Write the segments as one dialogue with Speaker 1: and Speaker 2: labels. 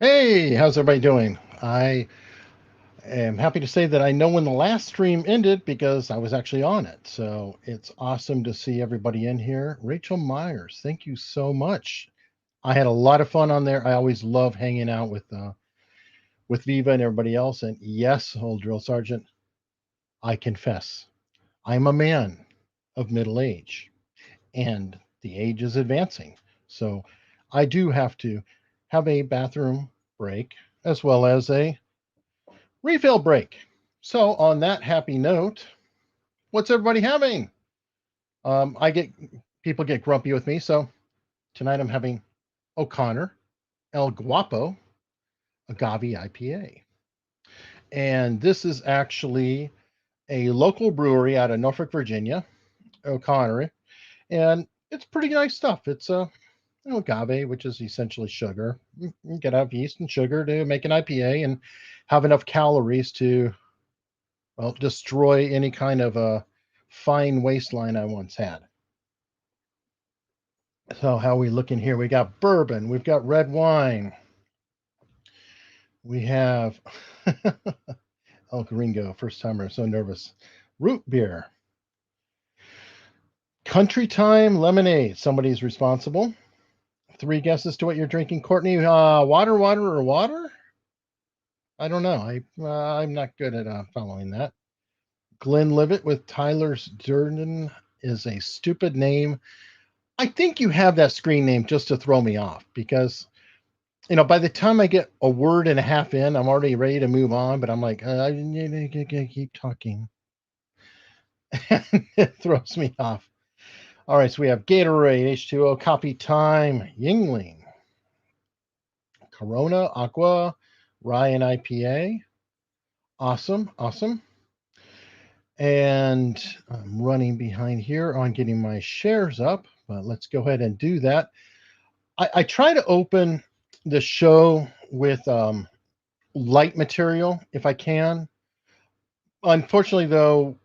Speaker 1: Hey, how's everybody doing? I am happy to say that I know when the last stream ended because I was actually on it. So it's awesome to see everybody in here. Rachel Myers, thank you so much. I had a lot of fun on there. I always love hanging out with Viva and everybody else. And yes, old drill sergeant, I confess, I'm a man of middle age, and the age is advancing. So I do have to have a bathroom break as well as a refill break. So, on that happy note, what's everybody having? I get people get grumpy with me, so tonight I'm having O'Connor El Guapo Agave IPA, and this is actually a local brewery out of Norfolk, Virginia, O'Connor, and it's pretty nice stuff. It's a agave, which is essentially sugar. You get out yeast and sugar to make an IPA and have enough calories to destroy any kind of a fine waistline I once had. So how are we looking here? We got bourbon, we've got red wine, we have El Gringo, first timer, so nervous. Root beer, country time lemonade. Somebody's responsible. 3 guesses to what you're drinking, Courtney. Water, water, or water? I don't know. I'm not good at following that. Glenlivet with Tyler's Durden is a stupid name. I think you have that screen name just to throw me off because, by the time I get a word and a half in, I'm already ready to move on, but I'm like, I keep talking. It throws me off. All right, so we have Gatorade, H2O, Coffee Time, Yingling, Corona, Aqua, Ryan IPA. Awesome. And I'm running behind here on getting my shares up, but let's go ahead and do that. I try to open the show with light material if I can. Unfortunately, though,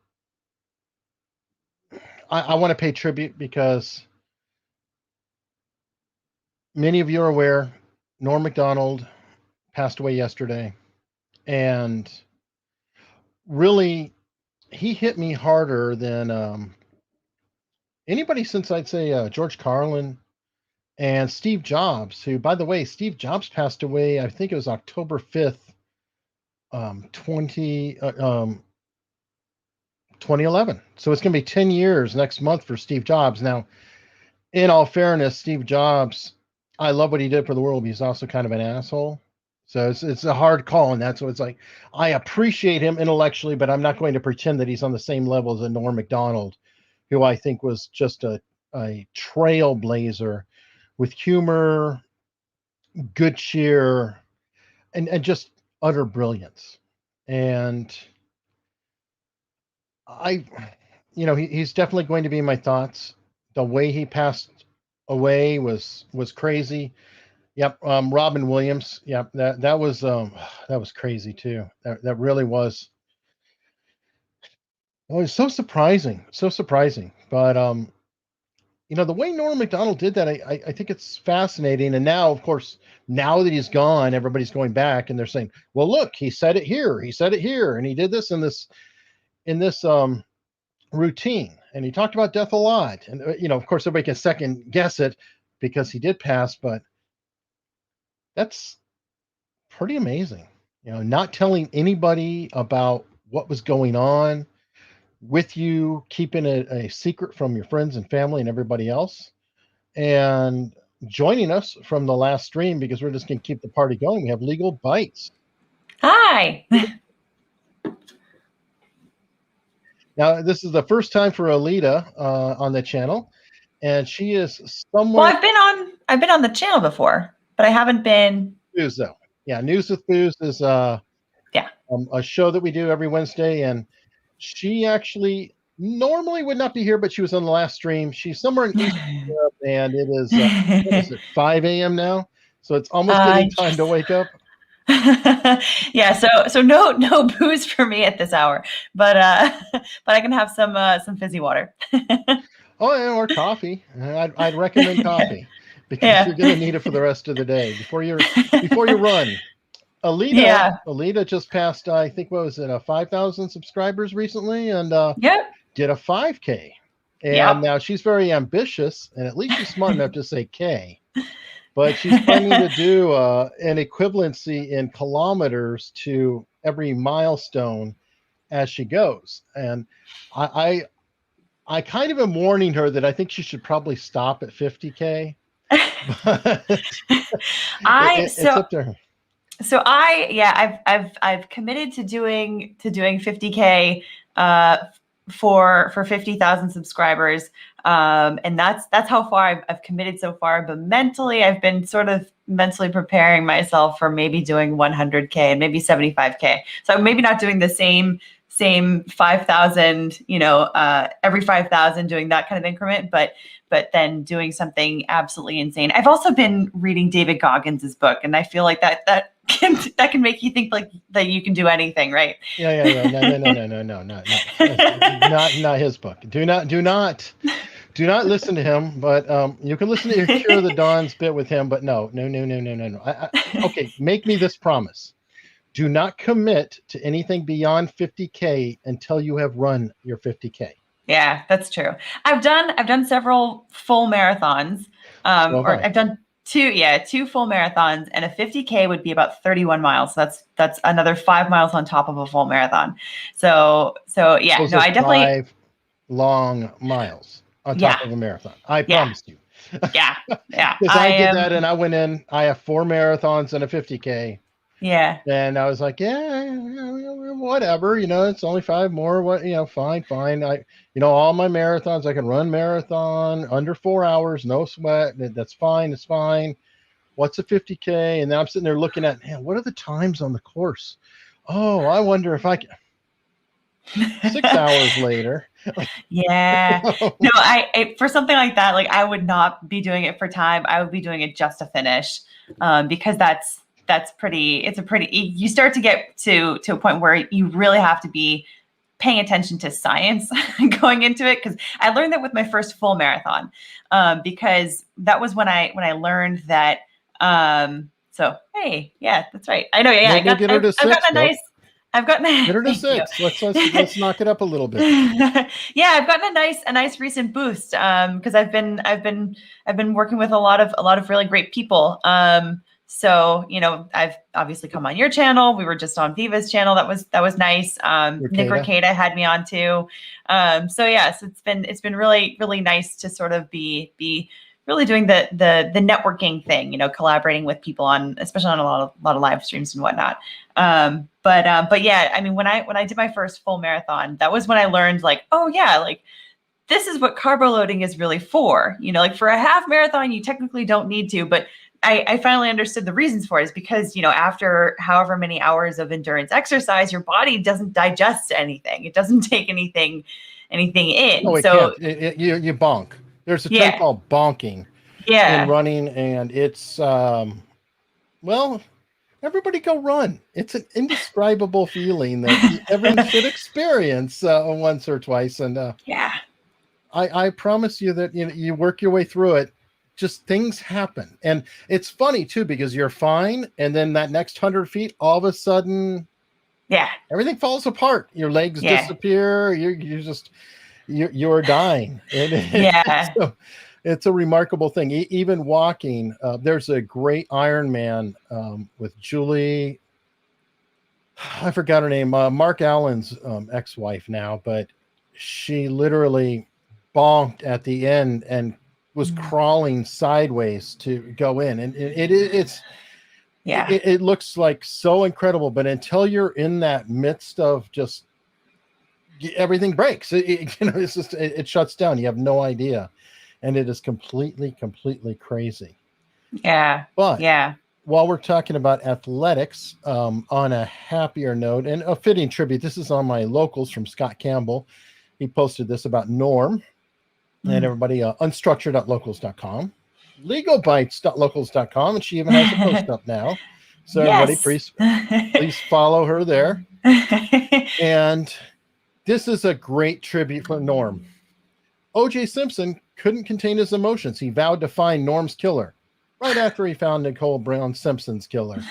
Speaker 1: I want to pay tribute because many of you are aware Norm Macdonald passed away yesterday. And really, he hit me harder than anybody since I'd say George Carlin and Steve Jobs, who, by the way, Steve Jobs passed away, I think it was October 5th, 2011. So it's going to be 10 years next month for Steve Jobs. Now, in all fairness, Steve Jobs, I love what he did for the world, but he's also kind of an asshole. So it's a hard call, and that's what it's like. I appreciate him intellectually, but I'm not going to pretend that he's on the same level as a Norm Macdonald, who I think was just a trailblazer with humor, good cheer, and just utter brilliance. And he's definitely going to be in my thoughts. The way he passed away was crazy. Yep, Robin Williams. Yep, that was crazy too. That really was. It was so surprising, so surprising. But the way Norm Macdonald did that, I think it's fascinating. And now, of course, now that he's gone, everybody's going back and they're saying, "Well, look, he said it here, and he did this in this routine, and he talked about death a lot." And of course, everybody can second guess it because he did pass, but that's pretty amazing. Not telling anybody about what was going on with you, keeping it a secret from your friends and family and everybody else, and joining us from the last stream because we're just going to keep the party going. We have Legal Bytes.
Speaker 2: Hi.
Speaker 1: Now, this is the first time for Alita on the channel, and she is somewhere.
Speaker 2: Well, I've been on the channel before, but I haven't been.
Speaker 1: News though, yeah. News with Booze is a show that we do every Wednesday, and she actually normally would not be here, but she was on the last stream. She's somewhere in Eastern Europe, and it is what is it, 5 a.m. now? So it's almost getting time to wake up.
Speaker 2: Yeah, so no booze for me at this hour, but I can have some fizzy water.
Speaker 1: Oh, yeah, or coffee. I'd recommend coffee, because you're going to need it for the rest of the day before you run.
Speaker 2: Yeah.
Speaker 1: Alita just passed, I think, what was it, 5,000 subscribers recently, and
Speaker 2: Yep.
Speaker 1: did a 5K. And
Speaker 2: Yep.
Speaker 1: now she's very ambitious, and at least she's smart enough to say K. But she's planning to do an equivalency in kilometers to every milestone as she goes. And I kind of am warning her that I think she should probably stop at 50K. But it's up to her.
Speaker 2: So I've committed to doing 50K for 50,000 subscribers, and that's how far I've committed so far. But mentally, I've been sort of mentally preparing myself for maybe doing 100K and maybe 75K. So I'm maybe not doing the same 5,000, every 5,000, doing that kind of increment, but then doing something absolutely insane. I've also been reading David Goggins' book, and I feel like that can make you think like that you can do anything, right?
Speaker 1: Yeah. No. Not his book. Do not listen to him. But you can listen to Cure of the Dawn's bit with him. But no. Okay, make me this promise. Do not commit to anything beyond 50K until you have run your 50K.
Speaker 2: Yeah, that's true. I've done several full marathons, or I've done two full marathons, and a 50K would be about 31 miles. So that's another 5 miles on top of a full marathon. So yeah,
Speaker 1: those
Speaker 2: no, I definitely
Speaker 1: 5 long miles on top of a marathon. I promise you.
Speaker 2: Yeah.
Speaker 1: Because I did that, and I went in. I have 4 marathons and a 50K.
Speaker 2: Yeah.
Speaker 1: And I was like, yeah, whatever, it's only 5 more. What, fine. All my marathons, I can run marathon under 4 hours, no sweat. That's fine. It's fine. What's a 50K? And then I'm sitting there looking at, man, what are the times on the course? Oh, I wonder if I can. 6 hours later.
Speaker 2: Yeah. No, I for something like that, like I would not be doing it for time. I would be doing it just to finish, because you start to get to a point where you really have to be paying attention to science going into it. Because I learned that with my first full marathon, because that was when I learned that. So hey, yeah, that's right. I know. Yeah,
Speaker 1: I've gotten a
Speaker 2: nice.
Speaker 1: Get her to 6. Let's knock it up a little bit.
Speaker 2: Yeah, I've gotten a nice recent boost, because I've been working with a lot of really great people. So I've obviously come on your channel. We were just on Viva's channel. That was nice. Nick Ricada had me on too. So it's been really, really nice to sort of be really doing the networking thing, collaborating with people especially on a lot of live streams and whatnot. But yeah, I mean, when I did my first full marathon, that was when I learned, like, oh yeah, like this is what carbo loading is really for. Like for a half marathon, you technically don't need to, but I finally understood the reasons for it, is because, after however many hours of endurance exercise, your body doesn't digest anything. It doesn't take anything in.
Speaker 1: Oh,
Speaker 2: so
Speaker 1: you bonk. There's a term called bonking in running, and it's everybody go run. It's an indescribable feeling that everyone should experience once or twice. And I promise you that you work your way through it. Just things happen, and it's funny too, because you're fine, and then that next 100 feet, all of a sudden, everything falls apart. Your legs disappear. You're dying. So it's a remarkable thing. Even walking, there's a great Ironman with Julie. I forgot her name. Mark Allen's ex-wife now, but she literally bonked at the end and was crawling sideways to go in, and it looks like so incredible, but until you're in that midst of just everything breaks, it's just it shuts down. You have no idea, and it is completely crazy. But while we're talking about athletics, on a happier note and a fitting tribute, this is on my locals from Scott Campbell. He posted this about Norm. And everybody, unstructured.locals.com, legalbytes.locals.com, and she even has a post up now. So everybody, please follow her there. And this is a great tribute for Norm. O.J. Simpson couldn't contain his emotions. He vowed to find Norm's killer. right after he found Nicole Brown Simpson's killer.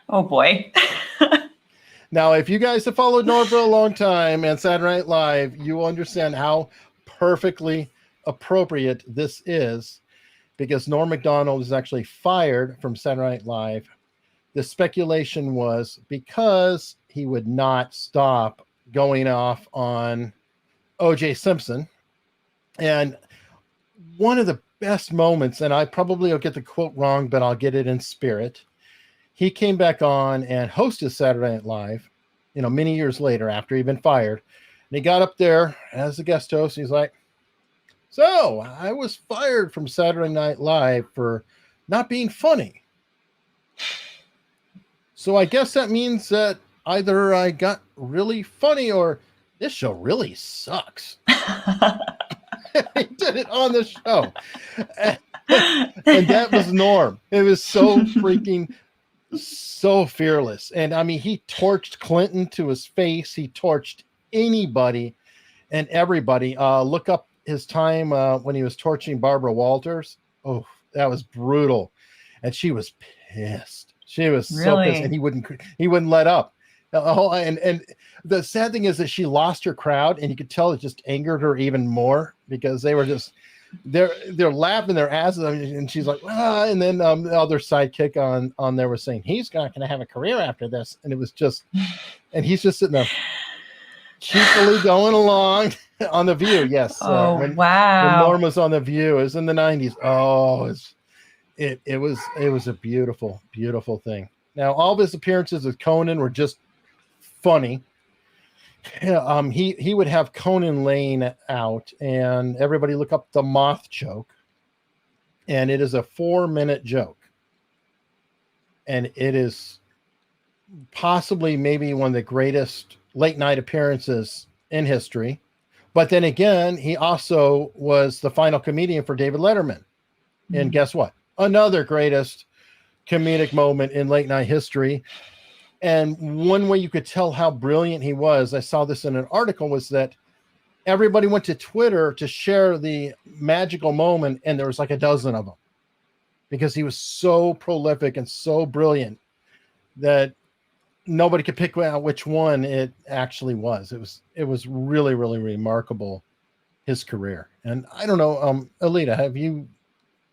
Speaker 2: Oh boy.
Speaker 1: Now, if you guys have followed Norm for a long time and Saturday Night Live, you will understand how perfectly appropriate this is, because Norm Macdonald was actually fired from Saturday Night Live. The speculation was because he would not stop going off on O.J. Simpson. And one of the best moments, and I probably will get the quote wrong, but I'll get it in spirit. He came back on and hosted Saturday Night Live, many years later after he'd been fired. And he got up there as a guest host. He's like, so I was fired from Saturday Night Live for not being funny. So I guess that means that either I got really funny or this show really sucks. He did it on the show. And that was Norm. It was so fearless. And I mean, he torched Clinton to his face. He torched anybody and everybody. Look up his time when he was torching Barbara Walters. Oh, that was brutal. And she was pissed. She was so pissed, and he wouldn't let up. And the sad thing is that she lost her crowd, and you could tell it just angered her even more, because they were just they're laughing their asses off, and she's like, and then the other sidekick on there was saying he's not going to have a career after this, and it was just, and he's just sitting there cheekily going along on The View. Yes.
Speaker 2: Wow.
Speaker 1: When Norm was on The View, it was in the 90s. Oh, it was a beautiful, beautiful thing. Now, all of his appearances with Conan were just funny. He would have Conan Lane out, and everybody look up the moth joke. And it is a 4-minute joke. And it is possibly maybe one of the greatest late night appearances in history. But then again, he also was the final comedian for David Letterman. And guess what? Another greatest comedic moment in late night history. And one way you could tell how brilliant he was, I saw this in an article, was that everybody went to Twitter to share the magical moment, and there was like a dozen of them, because he was so prolific and so brilliant that nobody could pick out which one it actually was. It was really, really remarkable, his career. And I don't know, Alita, have you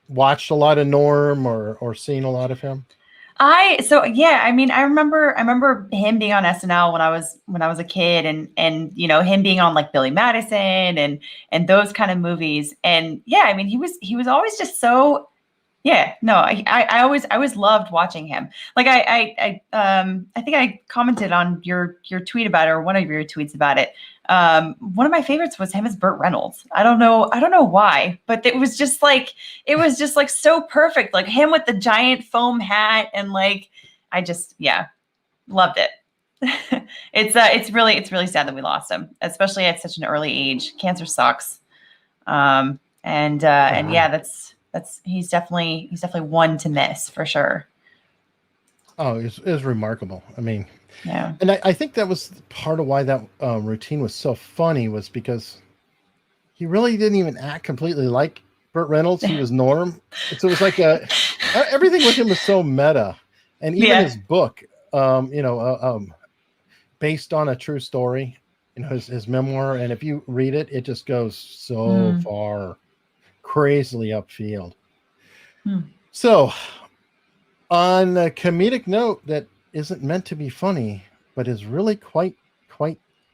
Speaker 1: watched a lot of Norm or seen a lot of him?
Speaker 2: I remember him being on SNL when I was a kid, and him being on like Billy Madison and those kind of movies. And yeah, I mean, he was always just so, I always loved watching him. Like I think I commented on your tweet about it, or one of your tweets about it. One of my favorites was him as Burt Reynolds. I don't know why, but it was just like so perfect. Like him with the giant foam hat, and like, I just, loved it. It's really sad that we lost him, especially at such an early age. Cancer sucks. He's definitely one to miss for sure.
Speaker 1: Oh, it was remarkable. I mean,
Speaker 2: yeah.
Speaker 1: And I think that was part of why that routine was so funny, was because he really didn't even act completely like Burt Reynolds. He was Norm. So it was like everything with him was so meta. And even his book, based on a true story, his memoir. And if you read it, it just goes so far, crazily upfield. So on a comedic note that isn't meant to be funny, but is really quite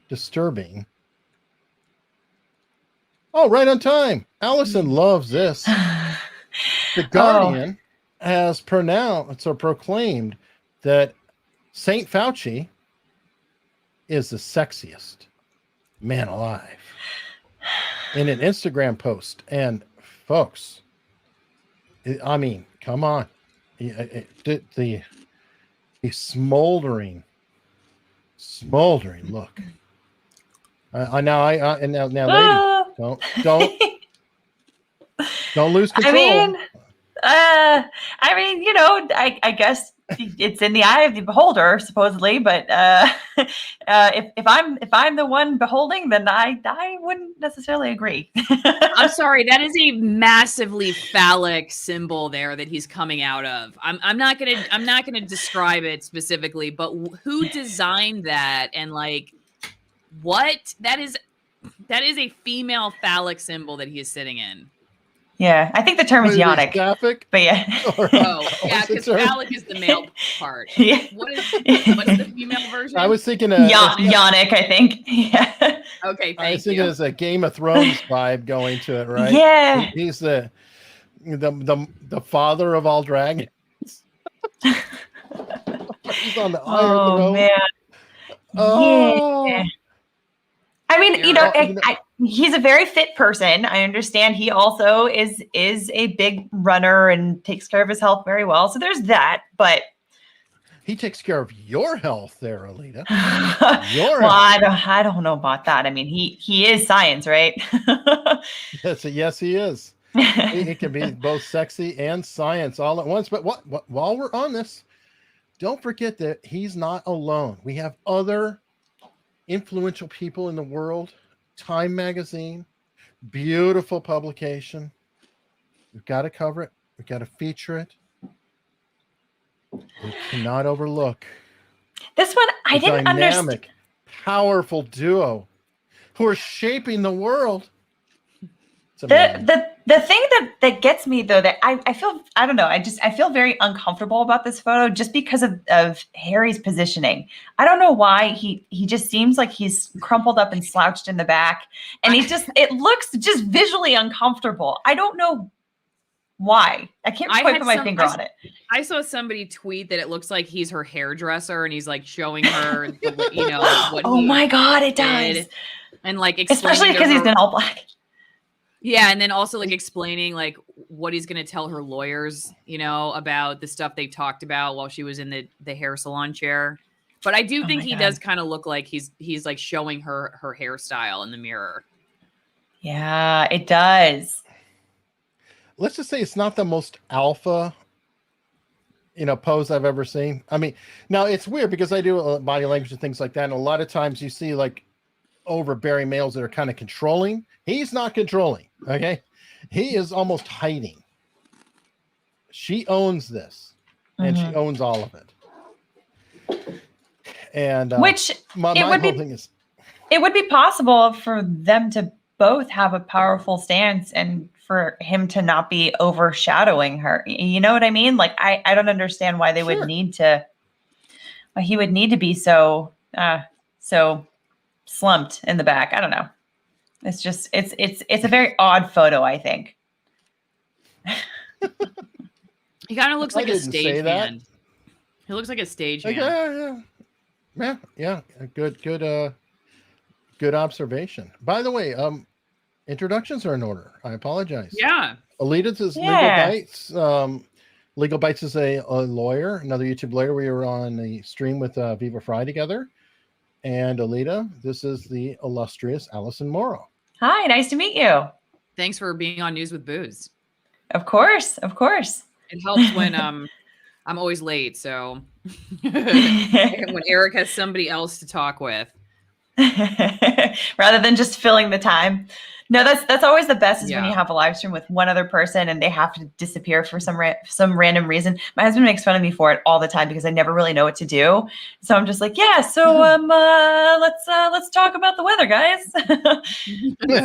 Speaker 1: disturbing. Oh, right on time. Allison loves this. The Guardian has pronounced or proclaimed that St. Fauci is the sexiest man alive in an Instagram post. And folks, I mean, come on. The smoldering look. Now, ladies, don't lose control.
Speaker 2: I guess it's in the eye of the beholder, supposedly. But if I'm the one beholding, then I wouldn't necessarily agree.
Speaker 3: I'm sorry, that is a massively phallic symbol there that he's coming out of. I'm not gonna describe it specifically, but who designed that and like what? That is a female phallic symbol that he is sitting in.
Speaker 2: Yeah, I think the term is yonic.
Speaker 1: Sapphic?
Speaker 2: But yeah.
Speaker 3: Oh, yeah, because phallic is the male part.
Speaker 2: Yeah.
Speaker 3: What's the female version?
Speaker 1: I was thinking
Speaker 2: yonic, I think. Yeah.
Speaker 3: Okay,
Speaker 1: I was
Speaker 3: thank
Speaker 1: thinking
Speaker 3: you.
Speaker 1: there's a Game of Thrones vibe going to it, right?
Speaker 2: Yeah.
Speaker 1: He's the father of all dragons. He's on the Iron Throne.
Speaker 2: Man.
Speaker 1: Oh.
Speaker 2: Yeah. I mean, you know, he's a very fit person. I understand he also is a big runner and takes care of his health very well. So there's that, but
Speaker 1: he takes care of your health there, Alita.
Speaker 2: Well, I don't know about that. I mean, he is science, right?
Speaker 1: Yes, he is. He can be both sexy and science all at once. But while we're on this, don't forget that he's not alone. We have other influential people in the world. Time magazine, beautiful publication. We've got to cover it. We've got to feature it. We cannot overlook
Speaker 2: this one. I didn't understand.
Speaker 1: Powerful duo who are shaping the world.
Speaker 2: The thing that gets me though, that I feel, I don't know, I feel very uncomfortable about this photo just because of Harry's positioning. I don't know why he just seems like he's crumpled up and slouched in the back, and it looks just visually uncomfortable. I don't know why. I can't quite put my finger on it.
Speaker 3: I saw somebody tweet that it looks like he's her hairdresser and he's like showing her, you know, what.
Speaker 2: Oh my God, it does.
Speaker 3: And like,
Speaker 2: especially because he's in all black.
Speaker 3: Yeah, and then also like explaining like what he's gonna tell her lawyers, you know, about the stuff they talked about while she was in the hair salon chair. But I do think he does kind of look like he's like showing her hairstyle in the mirror.
Speaker 2: Yeah, it does.
Speaker 1: Let's just say it's not the most alpha, you know, pose I've ever seen. I mean, now it's weird because I do body language and things like that, and a lot of times you see like overbearing males that are kind of controlling. He's not controlling. Okay. He is almost hiding. She owns this, and she owns all of it. And
Speaker 2: which
Speaker 1: my whole thing is,
Speaker 2: it would be possible for them to both have a powerful stance and for him to not be overshadowing her. You know what I mean? Like, I don't understand why they would need to, why he would need to be so slumped in the back. I don't know. It's just, it's a very odd photo, I think.
Speaker 3: He kind of looks like a stage hand. He looks like a stage hand.
Speaker 1: Yeah. Good observation. By the way, introductions are in order. I apologize.
Speaker 3: Yeah.
Speaker 1: Alita's is Legal Bytes. Legal Bytes is a lawyer, another YouTube lawyer. We were on the stream with Viva Fry together. And Alita, this is the illustrious Alison Morrow.
Speaker 2: Hi, nice to meet you.
Speaker 3: Thanks for being on News with Booze.
Speaker 2: Of course.
Speaker 3: It helps when I'm always late, so when Eric has somebody else to talk with.
Speaker 2: Rather than just filling the time. No, that's always the best, is when you have a live stream with one other person and they have to disappear for some random reason. My husband makes fun of me for it all the time because I never really know what to do. So I'm just like, so let's talk about the weather, guys.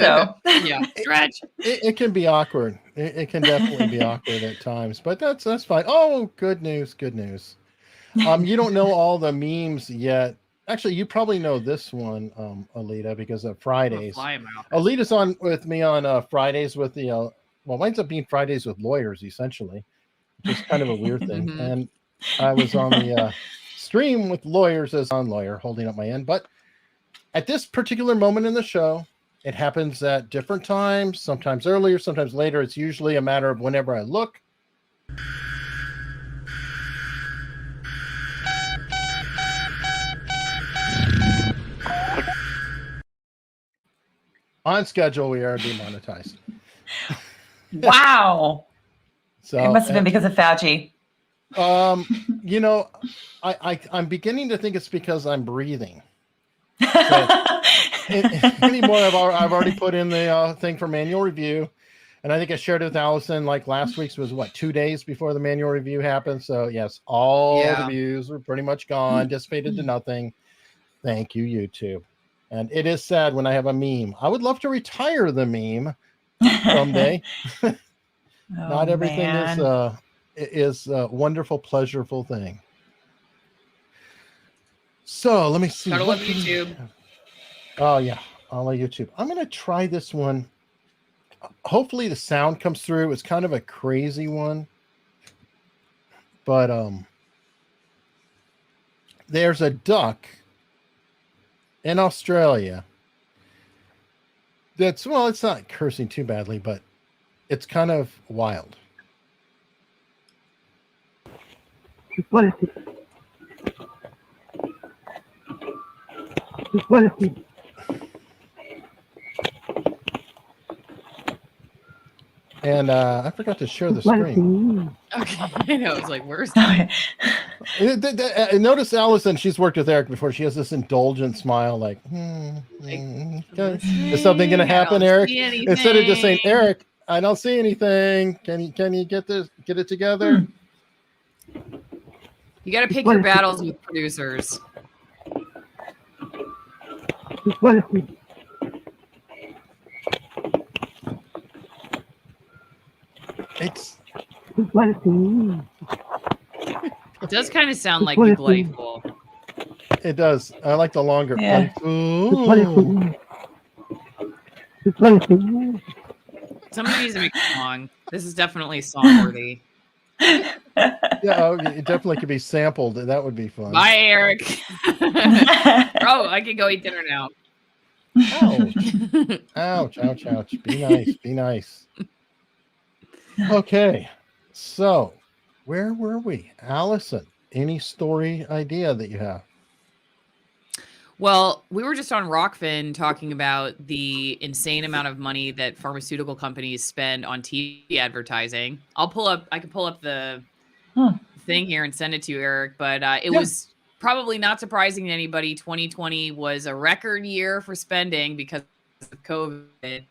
Speaker 2: So
Speaker 3: yeah, stretch.
Speaker 1: It can be awkward. It can definitely be awkward at times, but that's fine. Oh, good news. You don't know all the memes yet. Actually, you probably know this one, Alita, because of Fridays. Alita's on with me on Fridays with the, well, it winds up being Fridays with lawyers, essentially, which is kind of a weird thing. And I was on the stream with lawyers as on lawyer, holding up my end. But at this particular moment in the show, it happens at different times, sometimes earlier, sometimes later. It's usually a matter of whenever I look. On schedule, we are demonetized.
Speaker 2: Wow.
Speaker 1: So
Speaker 2: it must have been because of Fauci.
Speaker 1: You know, I'm beginning to think it's because I'm breathing. Anymore, I've already put in the thing for manual review, and I think I shared it with Allison. Like last week's was what, 2 days before the manual review happened. So yes, all the views were pretty much gone, dissipated to nothing. Thank you, YouTube. And it is sad when I have a meme. I would love to retire the meme someday. Not everything is a wonderful, pleasurable thing. So let me see.
Speaker 3: Gotta love YouTube.
Speaker 1: Oh yeah, I love YouTube. I'm gonna try this one. Hopefully the sound comes through. It's kind of a crazy one, but there's a duck in Australia that's, well, it's not cursing too badly, but it's kind of wild. And I forgot to share the screen.
Speaker 3: Okay, I know. It's like, where's that?
Speaker 1: Notice Allison, she's worked with Eric before. She has this indulgent smile, like, is something going to happen, Eric? Instead of just saying, Eric, I don't see anything. Can you get it together?
Speaker 3: You got to pick your battles with producers. It does kind of sound like the bloody fool.
Speaker 1: It does. I like the longer.
Speaker 2: Yeah.
Speaker 3: Somebody needs to make a song. This is definitely song-worthy.
Speaker 1: Yeah, it definitely could be sampled. That would be fun.
Speaker 3: Bye, Eric. I can go eat dinner now.
Speaker 1: Ouch. Ouch. Be nice. Be nice. Okay. So, where were we? Allison, any story idea that you have?
Speaker 3: Well, we were just on Rockfin talking about the insane amount of money that pharmaceutical companies spend on TV advertising. I can pull up the thing here and send it to you, Eric, but it was probably not surprising to anybody. 2020 was a record year for spending because of COVID.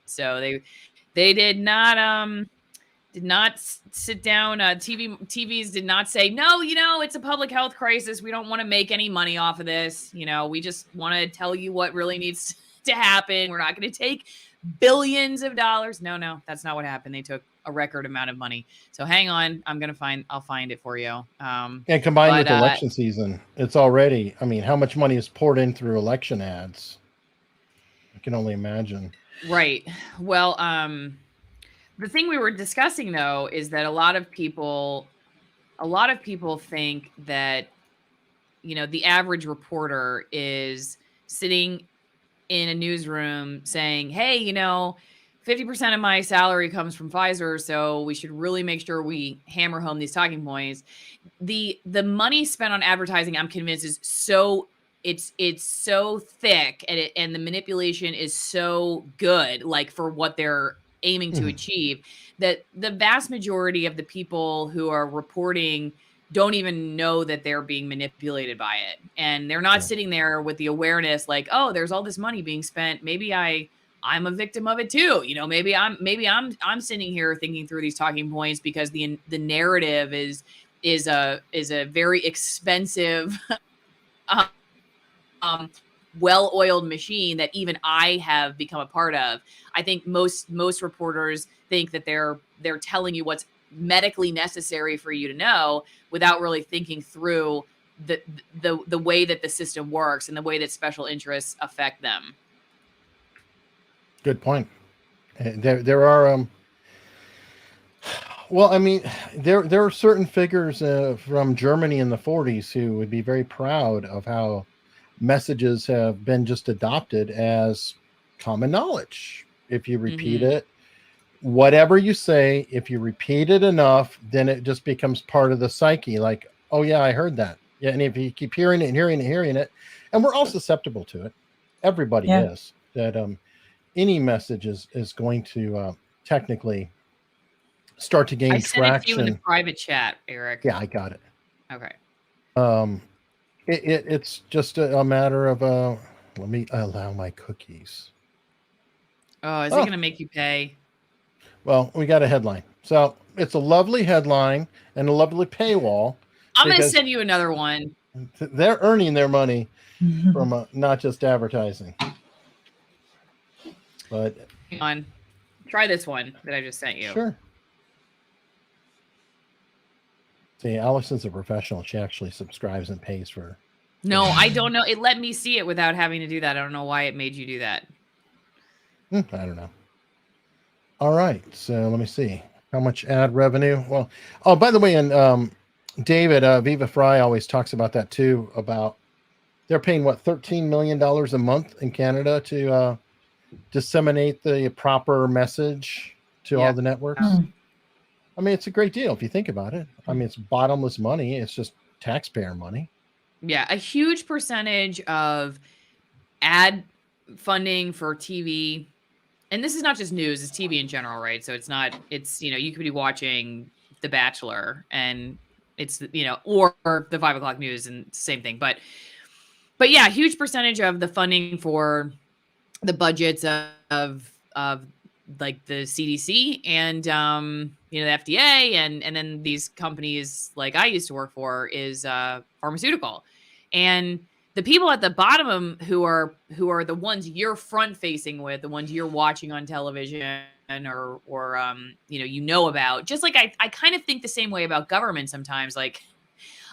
Speaker 3: So they did not sit down. TVs did not say, no, it's a public health crisis. We don't want to make any money off of this. We just want to tell you what really needs to happen. We're not going to take billions of dollars. No, that's not what happened. They took a record amount of money. So hang on. I'll find it for you.
Speaker 1: And combined with election season, it's already, how much money is poured in through election ads? I can only imagine.
Speaker 3: Right. Well, the thing we were discussing, though, is that a lot of people think that, the average reporter is sitting in a newsroom saying, hey, 50% of my salary comes from Pfizer, so we should really make sure we hammer home these talking points. The money spent on advertising, I'm convinced, is so it's so thick, and the manipulation is so good, like for what they're aiming to achieve, that the vast majority of the people who are reporting don't even know that they're being manipulated by it. And they're not sitting there with the awareness like, oh, there's all this money being spent. Maybe I'm a victim of it too. Maybe I'm sitting here thinking through these talking points because the narrative is a very expensive well-oiled machine that even I have become a part of. I think most reporters think that they're telling you what's medically necessary for you to know without really thinking through the way that the system works and the way that special interests affect them.
Speaker 1: Good point. There are there are certain figures from Germany in the 40s who would be very proud of how messages have been just adopted as common knowledge. If you repeat it, whatever you say, if you repeat it enough, then it just becomes part of the psyche. Like, oh yeah, I heard that. Yeah, and if you keep hearing it and hearing it, and we're all susceptible to it. Everybody is. That any message is going to technically start to gain
Speaker 3: I sent it to you in the
Speaker 1: traction.
Speaker 3: private chat, Eric.
Speaker 1: Yeah, I got it.
Speaker 3: Okay.
Speaker 1: It's just a matter of let me allow my cookies.
Speaker 3: Oh, is it going to make you pay?
Speaker 1: Well, we got a headline. So it's a lovely headline and a lovely paywall.
Speaker 3: I'm going to send you another one.
Speaker 1: They're earning their money from not just advertising. But
Speaker 3: hang on, try this one that I just sent you.
Speaker 1: Sure. See, Alison's a professional. She actually subscribes and pays for.
Speaker 3: No, I don't know. It let me see it without having to do that. I don't know why it made you do that.
Speaker 1: I don't know. All right, so let me see how much ad revenue. Well, oh, by the way, and David Viva Fry always talks about that too. About they're paying what $13 million a month in Canada to disseminate the proper message to all the networks. I mean, it's a great deal if you think about it. I mean, it's bottomless money. It's just taxpayer money.
Speaker 3: Yeah, a huge percentage of ad funding for TV. And this is not just news, it's TV in general, right? So it's not, it's, you know, you could be watching The Bachelor and it's, you know, or the 5 o'clock news and same thing. But yeah, huge percentage of the funding for the budgets of like the CDC and, you know, the FDA and then these companies like I used to work for is pharmaceutical. And the people at the bottom who are the ones you're front facing with, the ones you're watching on television or you know about, just like I kind of think the same way about government sometimes. Like,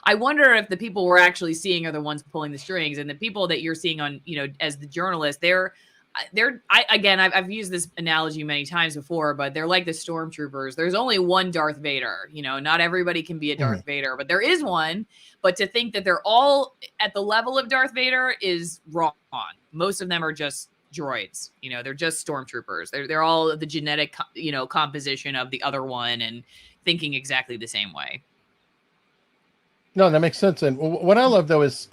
Speaker 3: I wonder if the people we're actually seeing are the ones pulling the strings, and the people that you're seeing on, you know, as the journalist, I've used this analogy many times before, but they're like the stormtroopers. There's only one Darth Vader. You know, not everybody can be a Darth Vader, but there is one. But to think that they're all at the level of Darth Vader is wrong. Most of them are just droids. You know, they're just stormtroopers. They're all the genetic, you know, composition of the other one and thinking exactly the same way.
Speaker 1: No, that makes sense. And what I love though is,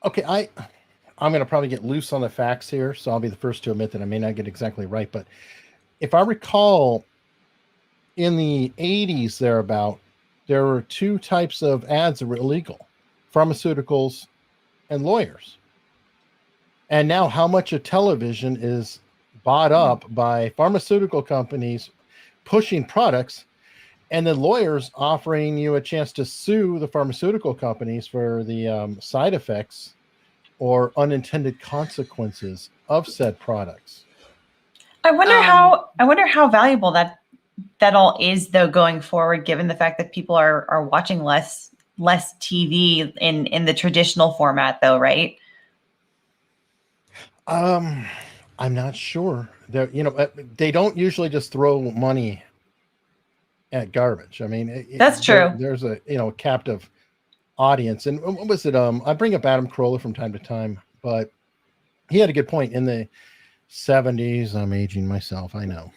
Speaker 1: okay, I'm going to probably get loose on the facts here, so I'll be the first to admit that I may not get exactly right. But if I recall, in the 80s thereabout, there were two types of ads that were illegal: pharmaceuticals and lawyers. And now how much of television is bought up by pharmaceutical companies pushing products, and then lawyers offering you a chance to sue the pharmaceutical companies for the side effects or unintended consequences of said products.
Speaker 2: I wonder how valuable that all is, though, going forward, given the fact that people are watching less TV in the traditional format, though, right?
Speaker 1: I'm not sure. They don't usually just throw money at garbage. I mean,
Speaker 2: that's true.
Speaker 1: There's a captive audience. And what was it? I bring up Adam Carolla from time to time, but he had a good point. In the 70s, I'm aging myself, I know,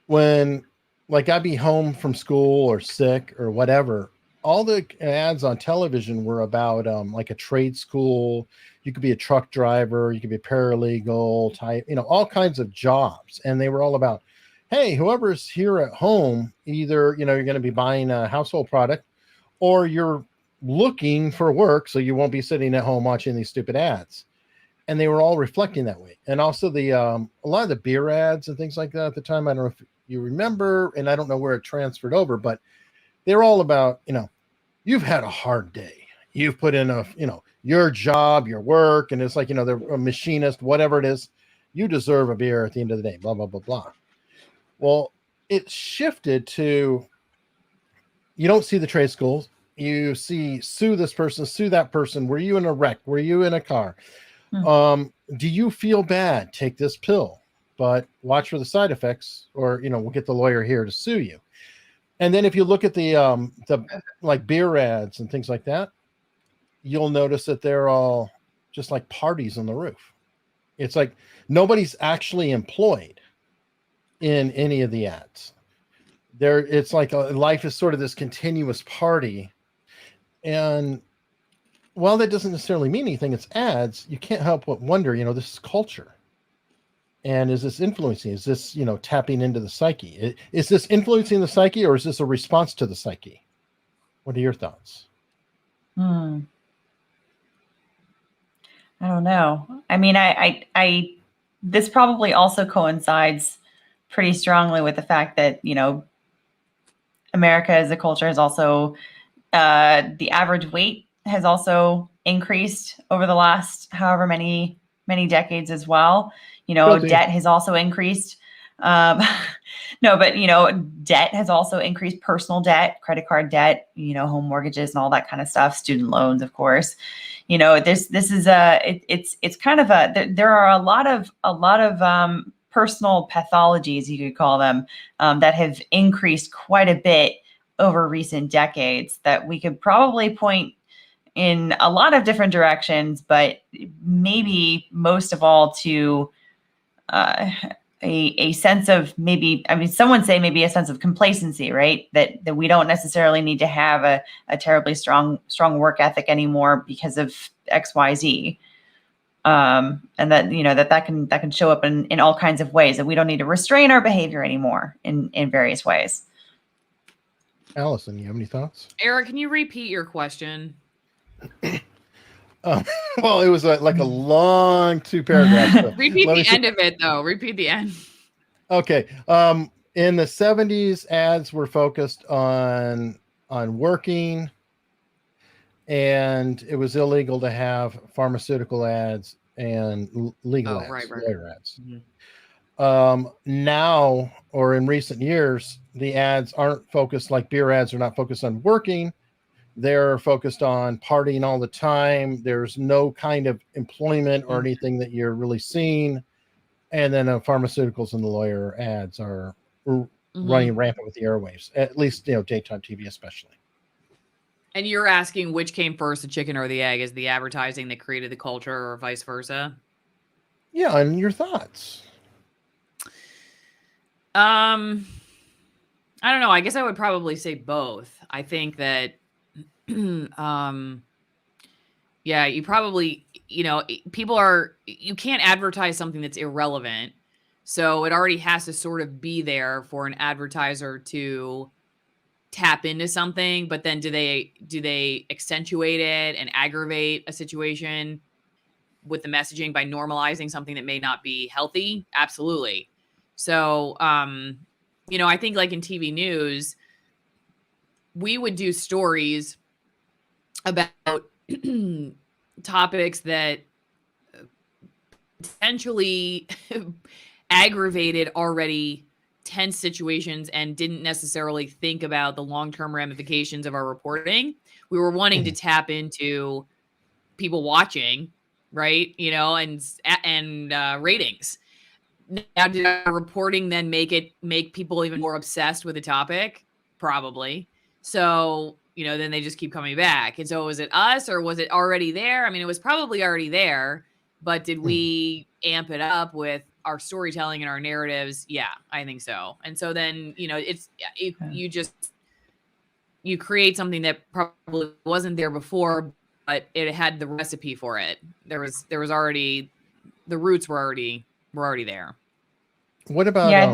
Speaker 1: when like I'd be home from school or sick or whatever, all the ads on television were about like a trade school. You could be a truck driver, you could be a paralegal type, all kinds of jobs. And they were all about, hey, whoever's here at home, either you're going to be buying a household product or you're looking for work, so you won't be sitting at home watching these stupid ads. And they were all reflecting that way. And also the a lot of the beer ads and things like that at the time, I don't know if you remember, and I don't know where it transferred over, but they're all about, you've had a hard day. You've put in your job, your work, and it's like, they're a machinist, whatever it is. You deserve a beer at the end of the day, blah, blah, blah, blah. Well, it shifted to, you don't see the trade schools. You see, sue this person, sue that person. Were you in a wreck? Were you in a car? Do you feel bad? Take this pill, but watch for the side effects, or, we'll get the lawyer here to sue you. And then if you look at the like beer ads and things like that, you'll notice that they're all just like parties on the roof. It's like nobody's actually employed in any of the ads. It's like life is sort of this continuous party. And while that doesn't necessarily mean anything, it's ads, you can't help but wonder, this is culture. And is this influencing? Is this, tapping into the psyche? Is this influencing the psyche, or is this a response to the psyche? What are your thoughts?
Speaker 2: I don't know. I mean, this probably also coincides pretty strongly with the fact that, America as a culture has also, the average weight has also increased over the last however many decades as well.
Speaker 1: Guilty.
Speaker 2: Debt has also increased. No, but debt has also increased. Personal debt, credit card debt, home mortgages and all that kind of stuff. Student loans, of course. This is it's kind of there are a lot of personal pathologies, you could call them, that have increased quite a bit over recent decades that we could probably point in a lot of different directions, but maybe most of all to a sense of some would say maybe a sense of complacency, right? That we don't necessarily need to have a terribly strong work ethic anymore because of XYZ. And that that can show up in all kinds of ways, that we don't need to restrain our behavior anymore in various ways.
Speaker 1: Allison, you have any thoughts?
Speaker 3: Eric, can you repeat your question?
Speaker 1: Well, it was like a long 2 paragraphs. So
Speaker 3: repeat the end of it, though. Repeat the end.
Speaker 1: Okay. In the 70s, ads were focused on working, and it was illegal to have pharmaceutical ads and legal ads, lawyer ads. Mm-hmm. Now, or in recent years, the ads aren't focused, like beer ads are not focused on working. They're focused on partying all the time. There's no kind of employment or anything that you're really seeing. And then pharmaceuticals and the lawyer ads are running rampant with the airwaves, at least, daytime TV especially.
Speaker 3: And you're asking which came first, the chicken or the egg? Is the advertising that created the culture, or vice versa?
Speaker 1: Yeah, and your thoughts?
Speaker 3: I don't know. I guess I would probably say both. I think that yeah, you probably, you can't advertise something that's irrelevant. So it already has to sort of be there for an advertiser to tap into something, but then do they accentuate it and aggravate a situation with the messaging by normalizing something that may not be healthy? Absolutely. So, I think like in TV news, we would do stories about topics that potentially aggravated already tense situations and didn't necessarily think about the long-term ramifications of our reporting. We were wanting to tap into people watching, right? And ratings. Now, did our reporting then make people even more obsessed with the topic? Probably. So, then they just keep coming back. And so was it us, or was it already there? I mean, it was probably already there, but did we amp it up with our storytelling and our narratives? Yeah, I think so. And so then, you create something that probably wasn't there before, but it had the recipe for it. There was already, the roots were already there.
Speaker 1: What about?
Speaker 2: Yeah,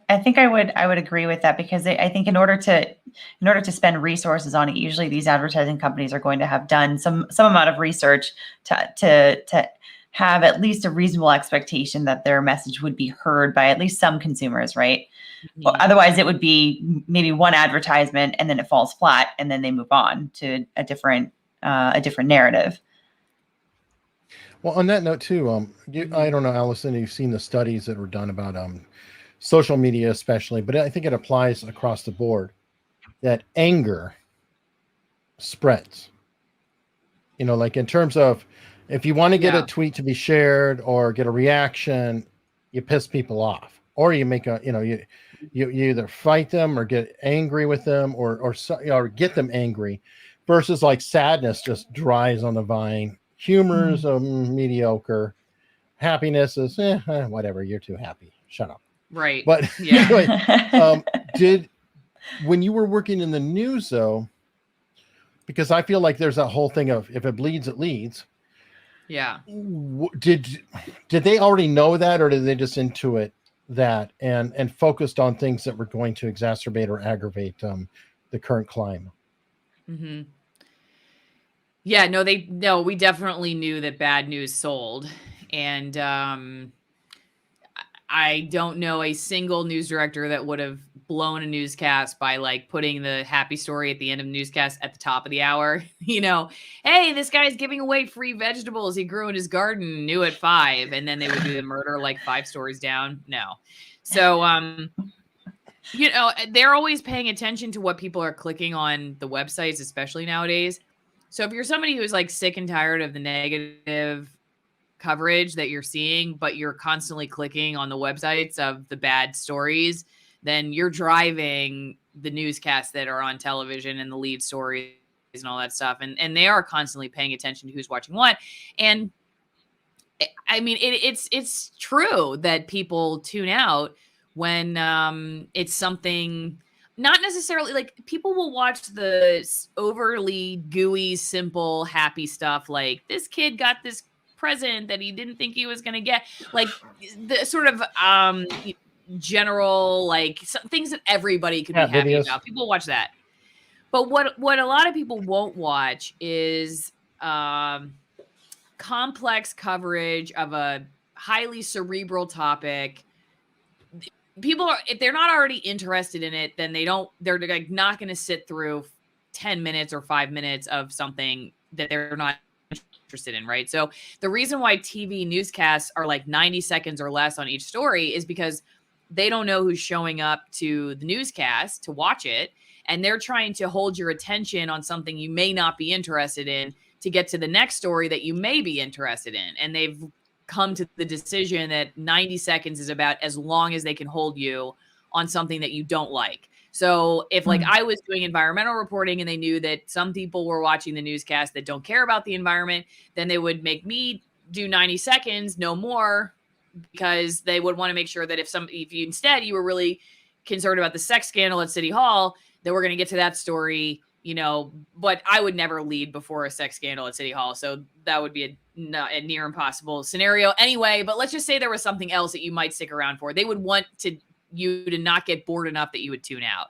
Speaker 2: I think I would agree with that, because I think in order to spend resources on it, usually these advertising companies are going to have done some amount of research to have at least a reasonable expectation that their message would be heard by at least some consumers, right? Mm-hmm. Well, otherwise, it would be maybe one advertisement and then it falls flat, and then they move on to a different narrative.
Speaker 1: Well, on that note too, I don't know, Allison, you've seen the studies that were done about social media especially, but I think it applies across the board, that anger spreads. Like in terms of, if you want to get a tweet to be shared or get a reaction, you piss people off, or you make you either fight them or get angry with them or get them angry, versus like sadness just dries on the vine. Humor is mediocre. Happiness is whatever. You're too happy. Shut up.
Speaker 3: Right.
Speaker 1: But anyway, when you were working in the news though, because I feel like there's that whole thing of if it bleeds, it leads.
Speaker 3: Yeah.
Speaker 1: Did they already know that, or did they just intuit that and focused on things that were going to exacerbate or aggravate the current climate?
Speaker 3: Mm-hmm. Yeah, no, we definitely knew that bad news sold. And I don't know a single news director that would have blown a newscast by like putting the happy story at the end of the newscast at the top of the hour. Hey, this guy's giving away free vegetables he grew in his garden, new at 5, and then they would do the murder like 5 stories down. No. So they're always paying attention to what people are clicking on the websites, especially nowadays. So if you're somebody who's like sick and tired of the negative coverage that you're seeing, but you're constantly clicking on the websites of the bad stories, then you're driving the newscasts that are on television and the lead stories and all that stuff. And they are constantly paying attention to who's watching what. And I mean, it's true that people tune out when it's something not necessarily like people will watch the overly gooey, simple, happy stuff. Like this kid got this present that he didn't think he was going to get, like the sort of general, like things that everybody could be happy about. People watch that. But what a lot of people won't watch is complex coverage of a highly cerebral topic. People are, if they're not already interested in it, then they're like not going to sit through 10 minutes or 5 minutes of something that they're not interested in, right? So the reason why TV newscasts are like 90 seconds or less on each story is because they don't know who's showing up to the newscast to watch it, and they're trying to hold your attention on something you may not be interested in to get to the next story that you may be interested in. And they've come to the decision that 90 seconds is about as long as they can hold you on something that you don't like. So if like I was doing environmental reporting and they knew that some people were watching the newscast that don't care about the environment, then they would make me do 90 seconds, no more, because they would want to make sure that if you instead you were really concerned about the sex scandal at City Hall, that we're going to get to that story, but I would never lead before a sex scandal at City Hall. So that would be a near impossible scenario anyway. But let's just say there was something else that you might stick around for. They would want you to not get bored enough that you would tune out.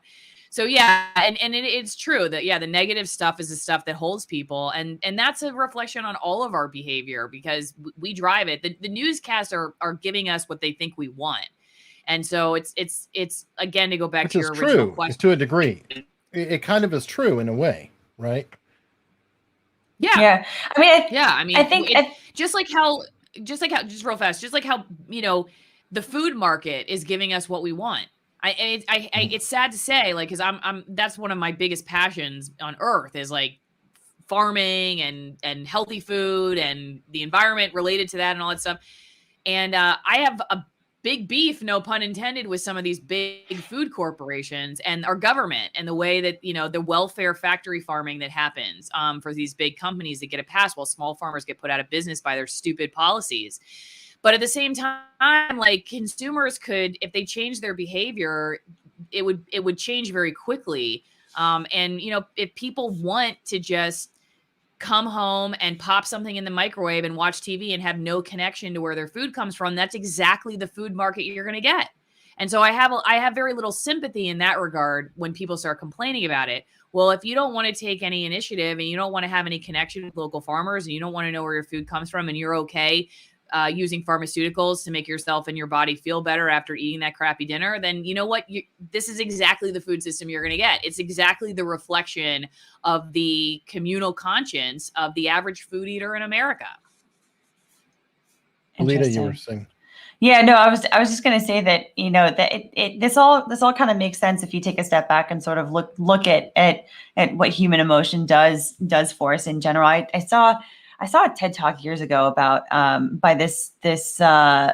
Speaker 3: So yeah, and it's true that the negative stuff is the stuff that holds people, and that's a reflection on all of our behavior because we drive it. The newscasts are giving us what they think we want, and so it's again to go back to your original question.
Speaker 1: To a degree, it kind of is true in a way, right?
Speaker 2: Yeah. I mean,
Speaker 3: I think just real fast, just like how the food market is giving us what we want. It's sad to say, like, because I'm that's one of my biggest passions on earth is like farming and healthy food and the environment related to that and all that stuff. And I have a big beef, no pun intended, with some of these big food corporations and our government and the way that, the welfare factory farming that happens for these big companies that get a pass while small farmers get put out of business by their stupid policies. But at the same time, like consumers could, if they change their behavior, it would change very quickly. And, if people want to just come home and pop something in the microwave and watch TV and have no connection to where their food comes from, that's exactly the food market you're going to get. And so I have very little sympathy in that regard when people start complaining about it. Well, if you don't want to take any initiative and you don't want to have any connection with local farmers and you don't want to know where your food comes from and you're okay using pharmaceuticals to make yourself and your body feel better after eating that crappy dinner, then you know what? This is exactly the food system you're going to get. It's exactly the reflection of the communal conscience of the average food eater in America.
Speaker 1: Alita, you were saying.
Speaker 2: Yeah, no, I was just going to say that, that this all kind of makes sense if you take a step back and sort of look at what human emotion does for us in general. I saw a TED Talk years ago about by this I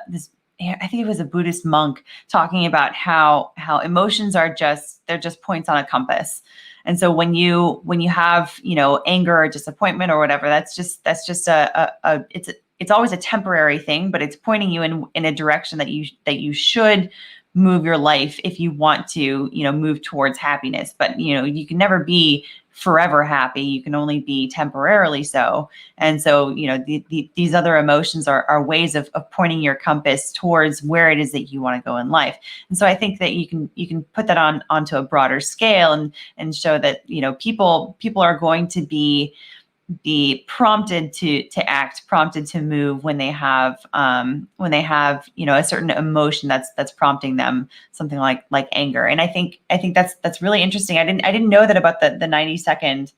Speaker 2: think it was a Buddhist monk talking about how emotions are they're just points on a compass. And so when you have, anger or disappointment or whatever, that's just it's always a temporary thing, but it's pointing you in a direction that you should move your life if you want to, move towards happiness. But, you can never be forever happy. You can only be temporarily so. And so, these other emotions are ways of pointing your compass towards where it is that you want to go in life. And so I think that you can put that onto a broader scale and show that, people are going to be prompted to act, prompted to move when they have a certain emotion that's prompting them, something like anger. And I think that's really interesting. I didn't know that about the 90-second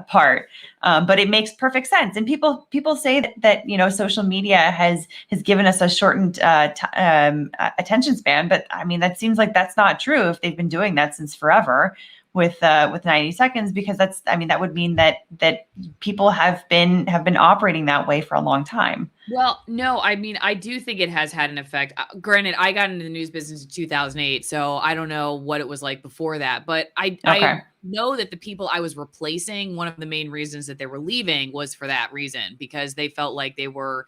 Speaker 2: part, but it makes perfect sense. And people say that social media has given us a shortened attention span, but I mean that seems like that's not true if they've been doing that since forever with 90 seconds, because that would mean that people have been operating that way for a long time.
Speaker 3: Well, no, I mean, I do think it has had an effect. Granted, I got into the news business in 2008, so I don't know what it was like before that, but I know that the people I was replacing, one of the main reasons that they were leaving was for that reason, because they felt like they were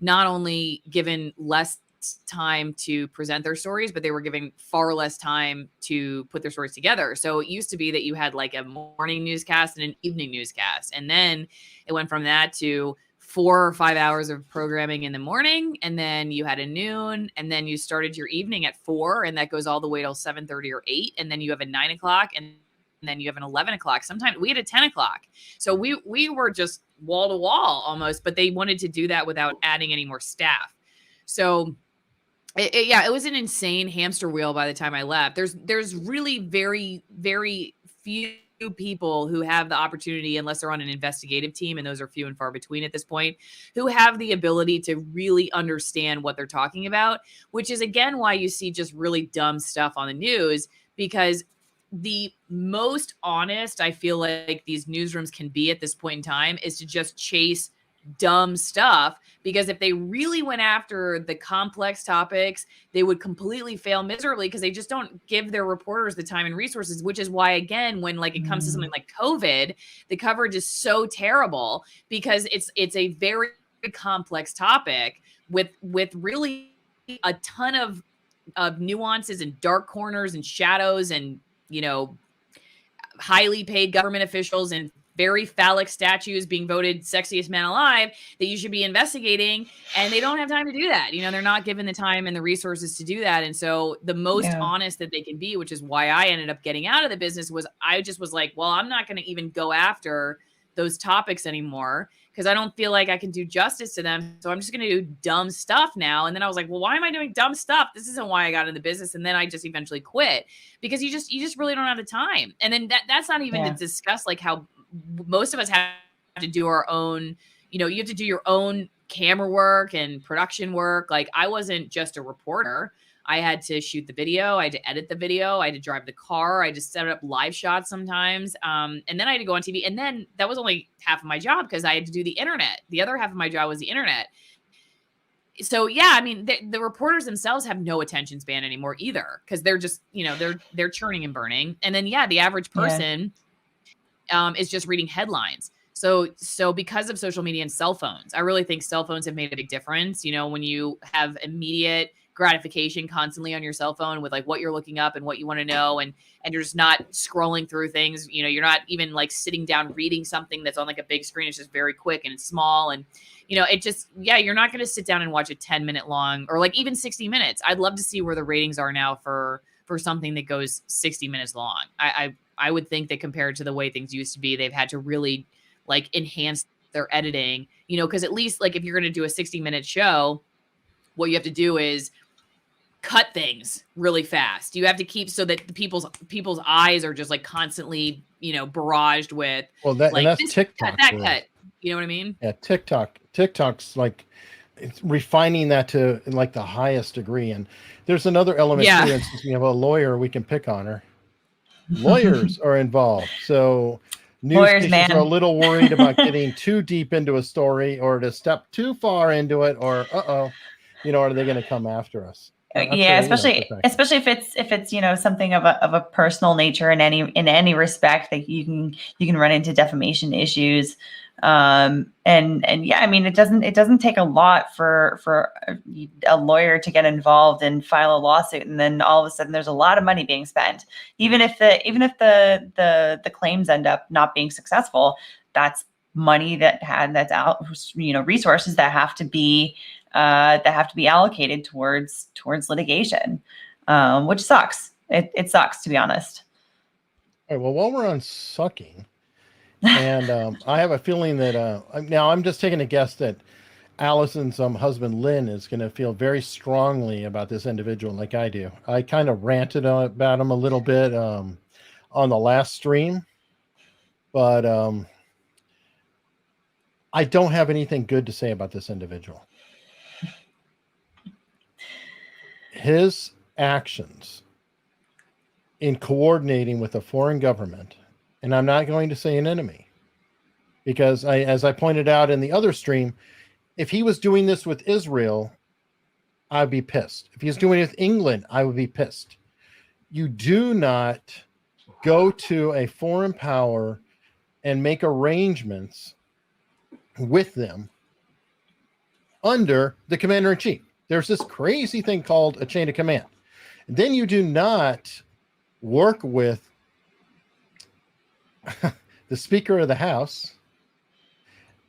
Speaker 3: not only given less time to present their stories, but they were giving far less time to put their stories together. So it used to be that you had like a morning newscast and an evening newscast. And then it went from that to 4 or 5 hours of programming in the morning. And then you had a noon, and then you started your evening at 4, and that goes all the way till 7:30 or 8. And then you have a 9 o'clock, and then you have an 11 o'clock. Sometimes we had a 10 o'clock. So we were just wall to wall almost, but they wanted to do that without adding any more staff. So it was an insane hamster wheel by the time I left. There's really very, very few people who have the opportunity, unless they're on an investigative team, and those are few and far between at this point, who have the ability to really understand what they're talking about, which is, again, why you see just really dumb stuff on the news, because the most honest I feel like these newsrooms can be at this point in time is to just chase dumb stuff, because if they really went after the complex topics, they would completely fail miserably, because they just don't give their reporters the time and resources, which is why, again, when like it comes to something like COVID, the coverage is so terrible, because it's a very complex topic with really a ton of nuances and dark corners and shadows and, highly paid government officials and very phallic statues being voted sexiest man alive that you should be investigating, and they don't have time to do that. They're not given the time and the resources to do that. And so the most honest that they can be, which is why I ended up getting out of the business, was I just was like, well, I'm not going to even go after those topics anymore, because I don't feel like I can do justice to them. So I'm just going to do dumb stuff now. And then I was like, well, why am I doing dumb stuff? This isn't why I got in the business. And then I just eventually quit, because you just really don't have the time. And then that's not even to discuss like how most of us have to do our own, you have to do your own camera work and production work. Like, I wasn't just a reporter. I had to shoot the video. I had to edit the video. I had to drive the car. I had to set up live shots sometimes. And then I had to go on TV. And then that was only half of my job, because I had to do the internet. The other half of my job was the internet. So yeah, I mean, the reporters themselves have no attention span anymore either, because they're just, they're churning and burning. And then, the average person is just reading headlines. So because of social media and cell phones, I really think cell phones have made a big difference. When you have immediate gratification constantly on your cell phone with like what you're looking up and what you want to know, and you're just not scrolling through things, you're not even like sitting down reading something that's on like a big screen. It's just very quick and it's small, and it just, you're not going to sit down and watch a 10-minute long, or like even 60 minutes. I'd love to see where the ratings are now for something that goes 60 minutes long. I would think that compared to the way things used to be, they've had to really like enhance their editing, because at least like if you're going to do a 60-minute show, what you have to do is cut things really fast. You have to keep so that the people's eyes are just like constantly, barraged with,
Speaker 1: and that's TikTok.
Speaker 3: That cut. You know what I mean?
Speaker 1: Yeah, TikTok's like, it's refining that to like the highest degree. And there's another element too, and since we have a lawyer, we can pick on her. Lawyers are involved, so news stations are a little worried about getting too deep into a story or to step too far into it, or are they going to come after us?
Speaker 2: Yeah, especially if it's something of a personal nature in any respect, that you can run into defamation issues. And yeah, I mean, it doesn't take a lot for a lawyer to get involved and file a lawsuit, and then all of a sudden there's a lot of money being spent. Even if the claims end up not being successful, that's money that's out, resources that have to be allocated towards litigation, which sucks. It sucks, to be honest.
Speaker 1: All right, well, while we're on sucking, and I have a feeling that now I'm just taking a guess that Allison's husband Lynn is going to feel very strongly about this individual, like I do. I kind of ranted about him a little bit on the last stream, but I don't have anything good to say about this individual. His actions in coordinating with a foreign government, and I'm not going to say an enemy, because as I pointed out in the other stream, if he was doing this with Israel, I'd be pissed. If he's doing it with England, I would be pissed. You do not go to a foreign power and make arrangements with them under the commander-in-chief. There's this crazy thing called a chain of command. Then you do not work with the Speaker of the House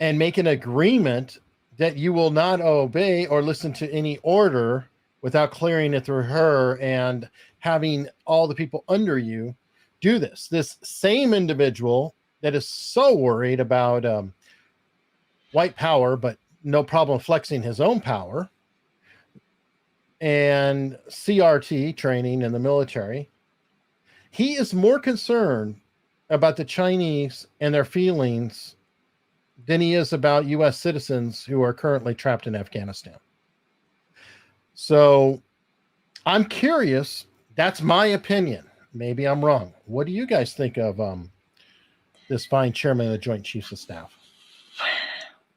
Speaker 1: and make an agreement that you will not obey or listen to any order without clearing it through her and having all the people under you do this. This same individual that is so worried about white power, but no problem flexing his own power, and CRT training in the military, he is more concerned about the Chinese and their feelings than he is about U.S. citizens who are currently trapped in Afghanistan. So I'm curious. That's my opinion. Maybe I'm wrong. What do you guys think of this fine chairman of the Joint Chiefs of Staff?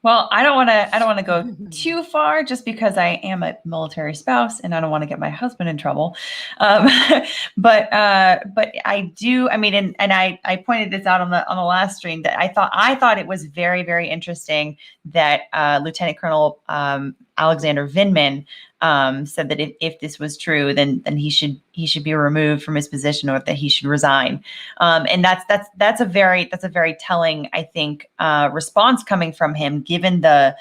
Speaker 2: Well, I don't want to go too far, just because I am a military spouse and I don't want to get my husband in trouble. But I do. I mean, and I pointed this out on the last stream, that I thought it was very, very interesting that Lieutenant Colonel Alexander Vindman said that if this was true, then he should be removed from his position, or that he should resign. And that's a very telling, I think, response coming from him, given I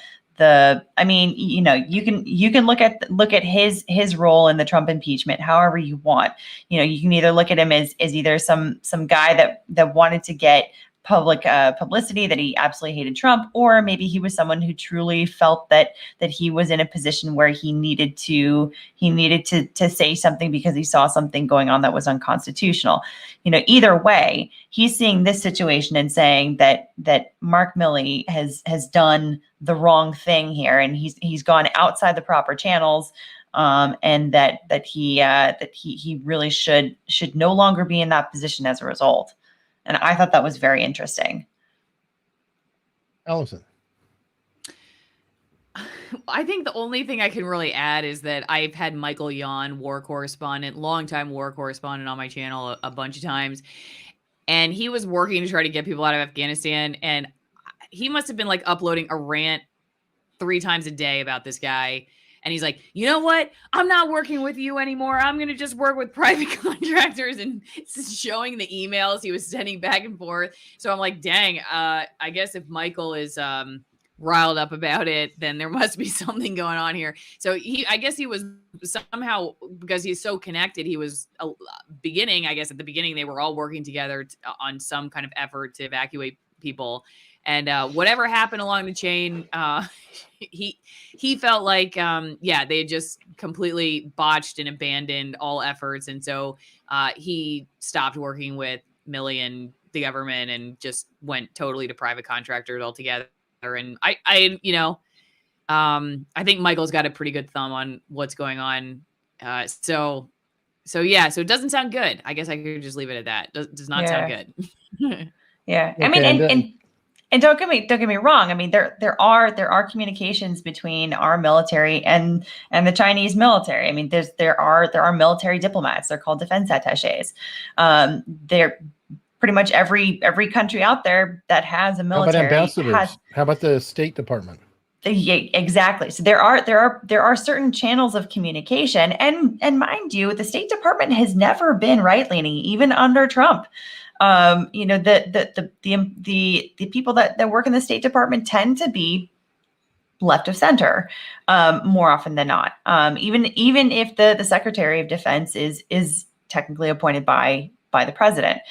Speaker 2: mean, you can look at his role in the Trump impeachment however you want. You can either look at him as either some guy that wanted to get public publicity, that he absolutely hated Trump, or maybe he was someone who truly felt that he was in a position where he needed to say something because he saw something going on that was unconstitutional. Either way, he's seeing this situation and saying that Mark Milley has done the wrong thing here, and he's gone outside the proper channels, and that he really should no longer be in that position as a result. And I thought that was very interesting.
Speaker 1: Alison.
Speaker 3: I think the only thing I can really add is that I've had Michael Yon, longtime war correspondent on my channel a bunch of times. And he was working to try to get people out of Afghanistan. And he must have been like uploading a rant 3 times a day about this guy. And he's like, you know what? I'm not working with you anymore. I'm going to just work with private contractors, and showing the emails he was sending back and forth. So I'm like, dang, I guess if Michael is riled up about it, then there must be something going on here. So I guess he was somehow, because he's so connected, he was at the beginning, they were all working together on some kind of effort to evacuate people. And whatever happened along the chain, he felt like, they had just completely botched and abandoned all efforts. And so he stopped working with Milley and the government and just went totally to private contractors altogether. And I think Michael's got a pretty good thumb on what's going on. So it doesn't sound good. I guess I could just leave it at that. Does not sound good.
Speaker 2: Yeah. I mean, And don't get me wrong. I mean, there are communications between our military and the Chinese military. I mean, there are military diplomats. They're called defense attaches. They're pretty much every country out there that has a military.
Speaker 1: How about ambassadors? How about the State Department?
Speaker 2: Yeah, exactly. So there are certain channels of communication, and mind you, the State Department has never been right leaning, even under Trump. You know, the people that work in the State Department tend to be left of center, more often than not. Even if the Secretary of Defense is technically appointed by the president.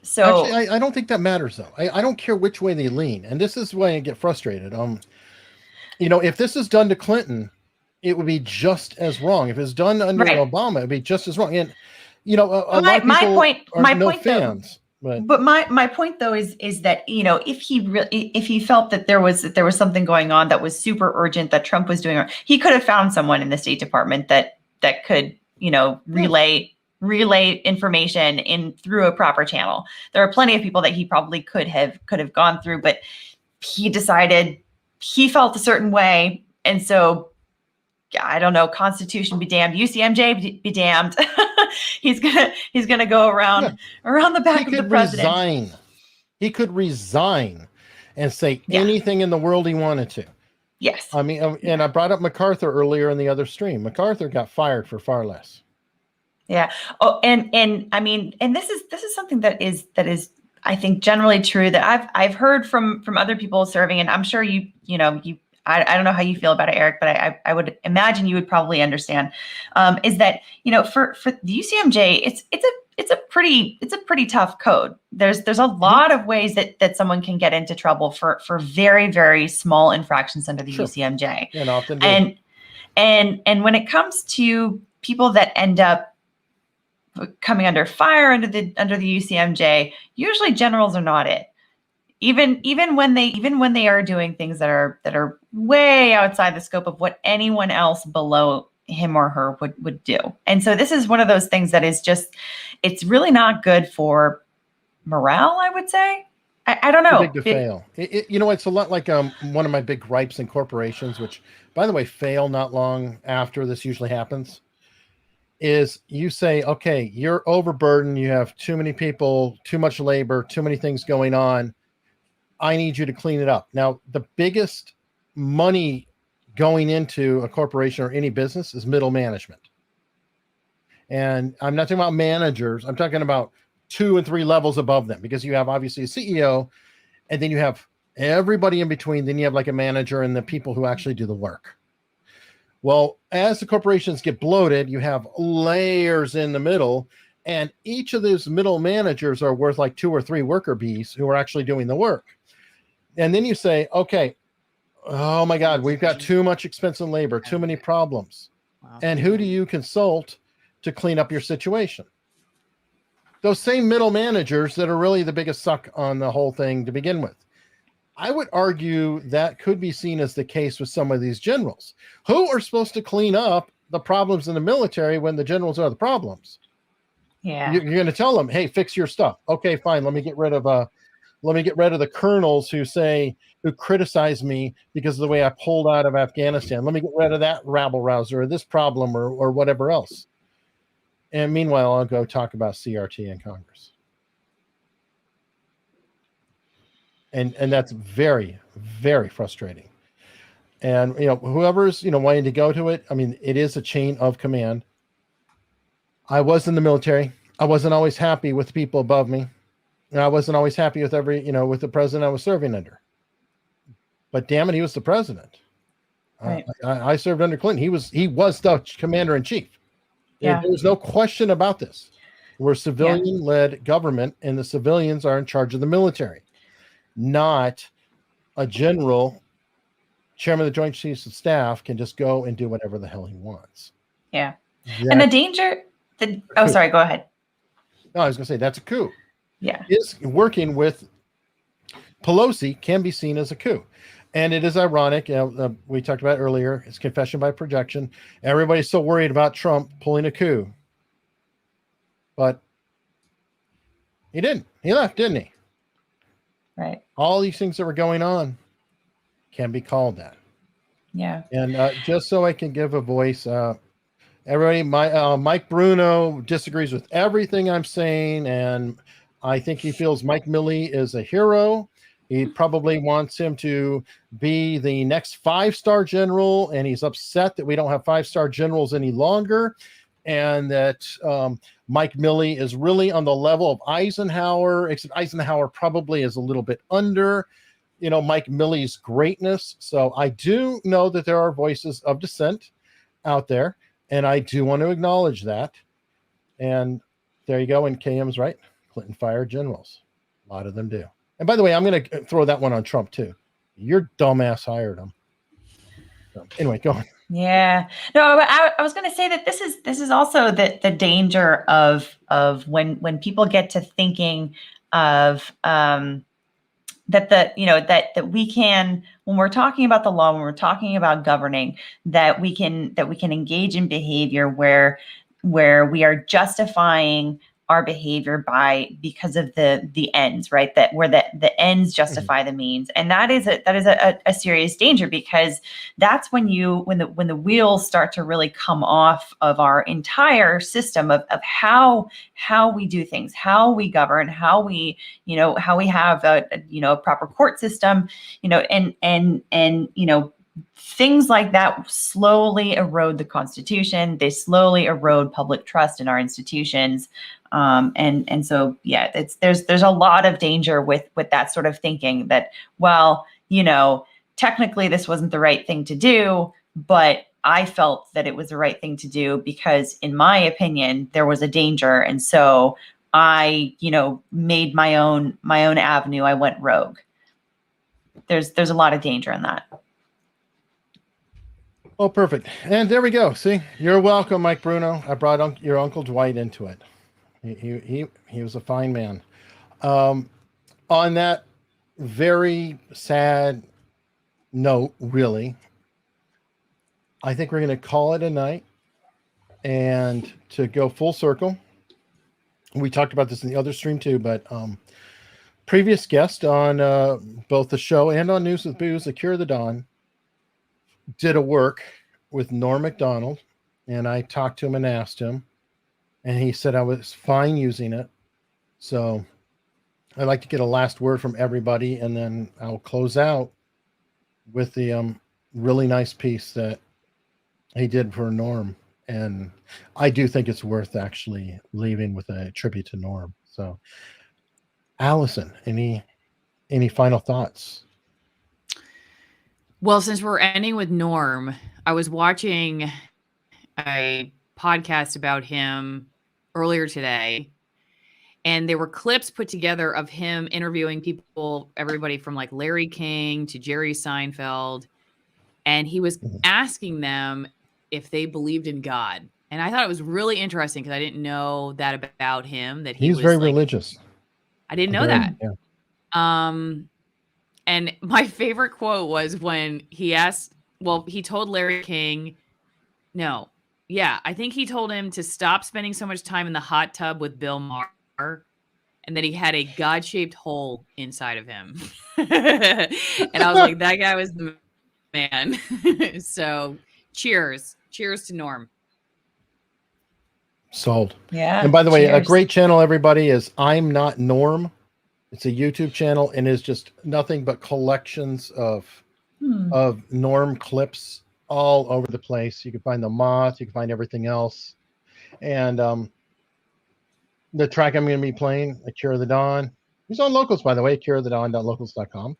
Speaker 2: So
Speaker 1: actually, I don't think that matters though. I don't care which way they lean, and this is why I get frustrated. You know, if this is done to Clinton, it would be just as wrong. If it's done under Obama, it'd be just as wrong. And you know, a lot of people are no fans.
Speaker 2: But my point though is that, you know, if he felt that there was something going on that was super urgent that Trump was doing, he could have found someone in the State Department that could, you know, relay information in through a proper channel. There are plenty of people that he probably could have gone through, but he decided he felt a certain way, and so I don't know. Constitution be damned. UCMJ be damned. he's gonna go around the back of the president.
Speaker 1: He could resign and say anything in the world he wanted to.
Speaker 2: Yes.
Speaker 1: I mean, and I brought up MacArthur earlier in the other stream. MacArthur got fired for far less.
Speaker 2: Yeah. Oh, and I mean, and this is something that is I think generally true that I've heard from other people serving, and I'm sure you I don't know how you feel about it, Eric, but I would imagine you would probably understand, is that, you know, for the UCMJ, it's a pretty tough code. There's a lot of ways that someone can get into trouble for very, very small infractions under the UCMJ.
Speaker 1: And often
Speaker 2: and when it comes to people that end up coming under fire under the UCMJ, usually generals are not it. Even when they are doing things that are way outside the scope of what anyone else below him or her would do. And so this is one of those things that is just, it's really not good for morale, I would say. I don't know.
Speaker 1: Too big to fail. You know, it's a lot like one of my big gripes in corporations, which, by the way, fail not long after this usually happens, is you say, okay, you're overburdened. You have too many people, too much labor, too many things going on. I need you to clean it up. Now, the biggest money going into a corporation or any business is middle management. And I'm not talking about managers. I'm talking about 2 and 3 levels above them, because you have obviously a CEO, and then you have everybody in between. Then you have like a manager and the people who actually do the work. Well, as the corporations get bloated, you have layers in the middle, and each of those middle managers are worth like 2 or 3 worker bees who are actually doing the work. And then you say, okay, oh my God, we've got too much expensive labor, too many problems. Wow. And who do you consult to clean up your situation? Those same middle managers that are really the biggest suck on the whole thing to begin with. I would argue that could be seen as the case with some of these generals who are supposed to clean up the problems in the military when the generals are the problems.
Speaker 2: Yeah.
Speaker 1: You're going to tell them, hey, fix your stuff. Okay, fine. Let me get rid of the colonels who criticize me because of the way I pulled out of Afghanistan. Let me get rid of that rabble rouser or this problem or whatever else. And meanwhile, I'll go talk about CRT in Congress. And that's very, very frustrating. And, you know, whoever's, you know, wanting to go to it, I mean, it is a chain of command. I was in the military. I wasn't always happy with the people above me. And I wasn't always happy with with the president I was serving under. But damn it, he was the president. Right. I served under Clinton. He was the commander in chief. Yeah. There was no question about this. We're a civilian-led government, and the civilians are in charge of the military, not a general, chairman of the Joint Chiefs of Staff can just go and do whatever the hell he wants.
Speaker 2: Yeah. And the danger, sorry, go ahead.
Speaker 1: No, I was going to say that's a coup.
Speaker 2: Yeah.
Speaker 1: Is working with Pelosi can be seen as a coup. And it is ironic. We talked about earlier, it's confession by projection. Everybody's so worried about Trump pulling a coup. But he didn't. He left, didn't he?
Speaker 2: Right.
Speaker 1: All these things that were going on can be called that.
Speaker 2: Yeah.
Speaker 1: And just so I can give a voice, everybody, Mike Bruno disagrees with everything I'm saying, and I think he feels Mike Milley is a hero. He probably wants him to be the next 5-star general, and he's upset that we don't have 5-star generals any longer, and that Mike Milley is really on the level of Eisenhower, except Eisenhower probably is a little bit under, Mike Milley's greatness. So I do know that there are voices of dissent out there, and I do want to acknowledge that. And there you go. And KM's right. Clinton fired generals. A lot of them do. And by the way, I'm going to throw that one on Trump too. Your dumbass hired him. So anyway, go on.
Speaker 2: Yeah. No, I was going to say that this is also the danger of when people get to thinking of that we can, when we're talking about the law, when we're talking about governing, that we can engage in behavior where we are justifying our behavior because of the ends, right? That where the ends justify the means, and that is a serious danger, because that's when the wheels start to really come off of our entire system of how we do things, how we govern, how we have a proper court system, and things like that slowly erode the Constitution. They slowly erode public trust in our institutions. And so, yeah, there's a lot of danger with that sort of thinking that, well, technically this wasn't the right thing to do, but I felt that it was the right thing to do because, in my opinion, there was a danger. And so I, made my own avenue. I went rogue. There's a lot of danger in that.
Speaker 1: Oh, perfect. And there we go. See, you're welcome, Mike Bruno. I brought your Uncle Dwight into it. He was a fine man. On that very sad note, really, I think we're going to call it a night. And to go full circle, we talked about this in the other stream too, but previous guest on both the show and on News with Booze, Akira the Dawn, did a work with Norm Macdonald, and I talked to him and asked him, and he said I was fine using it. So I'd like to get a last word from everybody, and then I'll close out with the really nice piece that he did for Norm. And I do think it's worth actually leaving with a tribute to Norm. So Alison, any final thoughts?
Speaker 3: Well, since we're ending with Norm, I was watching a podcast about him earlier today, and there were clips put together of him interviewing people, everybody from like Larry King to Jerry Seinfeld, and he was asking them if they believed in God. And I thought it was really interesting because I didn't know that about him, that
Speaker 1: He's
Speaker 3: was
Speaker 1: very
Speaker 3: like,
Speaker 1: religious.
Speaker 3: I didn't know that.
Speaker 1: Yeah.
Speaker 3: And my favorite quote was when he told Larry King, I think he told him to stop spending so much time in the hot tub with Bill Maher, and that he had a God-shaped hole inside of him. And I was like, that guy was the man. So cheers to Norm.
Speaker 1: Sold.
Speaker 2: Yeah.
Speaker 1: And by the way, a
Speaker 2: cheers.
Speaker 1: great channel, everybody, is I'm Not Norm. It's a YouTube channel and is just nothing but collections of Norm clips all over the place. You can find the moth, you can find everything else. And the track I'm going to be playing, Akira the Dawn. He's on Locals, by the way, akirathedon.locals.com.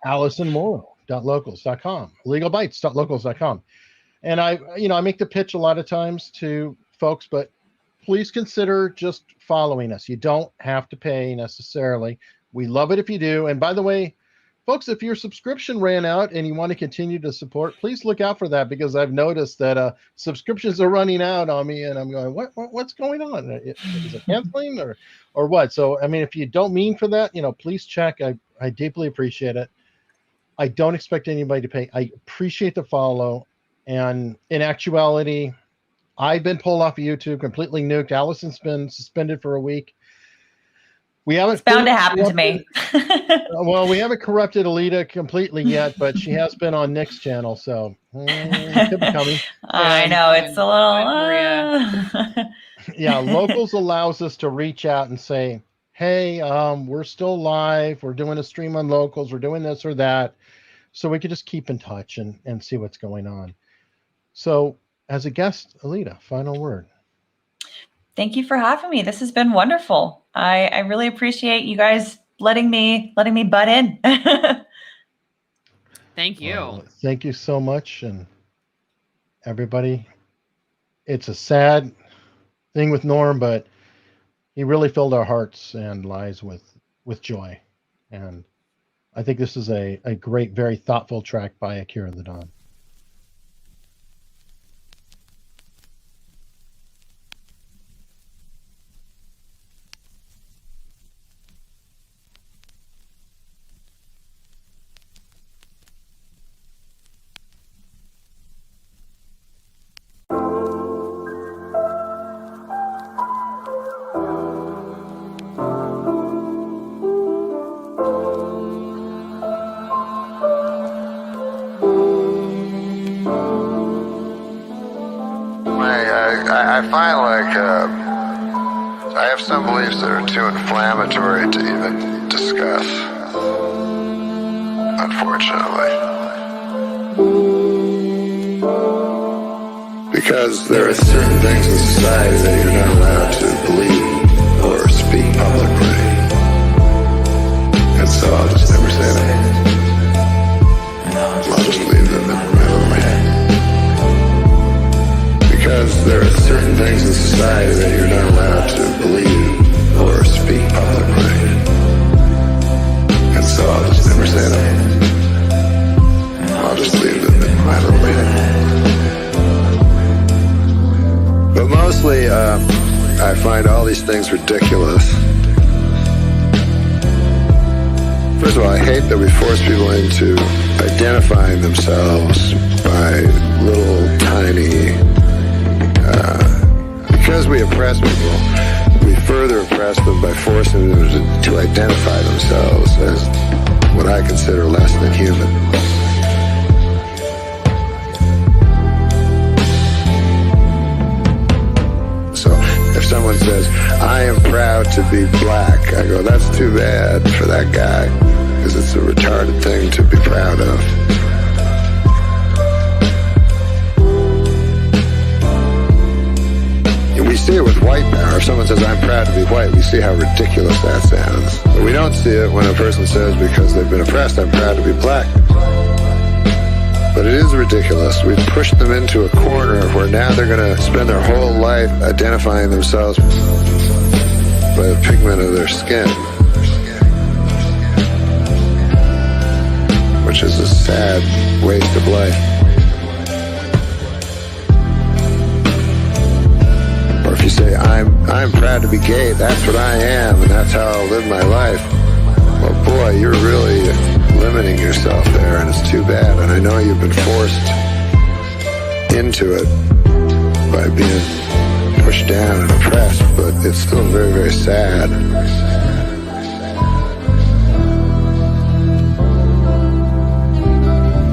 Speaker 1: AlisonMorrow.locals.com. LegalBytes.locals.com. And I make the pitch a lot of times to folks, but please consider just following us. You don't have to pay necessarily. We love it if you do. And by the way, folks, if your subscription ran out and you want to continue to support, please look out for that, because I've noticed that subscriptions are running out on me, and I'm going, what's going on? Is it canceling or what? So, I mean, if you don't mean for that, please check. I deeply appreciate it. I don't expect anybody to pay. I appreciate the follow. And in actuality, I've been pulled off of YouTube, completely nuked. Alison's been suspended for a week. We haven't.
Speaker 2: It's bound to happen to me.
Speaker 1: Well, we haven't corrupted Alita completely yet, but she has been on Nick's channel, so it could be coming.
Speaker 2: I know it's a little.
Speaker 1: Yeah, locals allows us to reach out and say, "Hey, we're still live. We're doing a stream on locals. We're doing this or that," so we could just keep in touch and see what's going on. So, as a guest, Alita, final word.
Speaker 2: Thank you for having me. This has been wonderful. I really appreciate you guys letting me butt in.
Speaker 3: Thank you.
Speaker 1: Thank you so much, and everybody. It's a sad thing with Norm, but he really filled our hearts and lives with joy. And I think this is a great, very thoughtful track by Akira the Don.
Speaker 4: I find I have some beliefs that are too inflammatory to even discuss, unfortunately. Because there are certain things in society that you're not allowed to believe or speak publicly. And so I'll just never say that. I'll just leave them in the middle of my head. Because there are certain things in society that you're not allowed to believe or speak publicly. And so I'll just never say them. I'll just leave them in my little head. But mostly, I find all these things ridiculous. First of all, I hate that we force people into identifying themselves by little tiny... because we oppress people, we further oppress them by forcing them to identify themselves as what I consider less than human. So if someone says, I am proud to be black, I go, that's too bad for that guy, because it's a retarded thing to be proud of. We see it with white power. If someone says, I'm proud to be white, we see how ridiculous that sounds. But we don't see it when a person says, because they've been oppressed, I'm proud to be black. But it is ridiculous. We've pushed them into a corner where now they're going to spend their whole life identifying themselves by the pigment of their skin. Which is a sad waste of life. Or if you say, I'm proud to be gay, that's what I am, and that's how I'll live my life. Well, boy, you're really limiting yourself there, and it's too bad. And I know you've been forced into it by being pushed down and oppressed, but it's still very, very sad.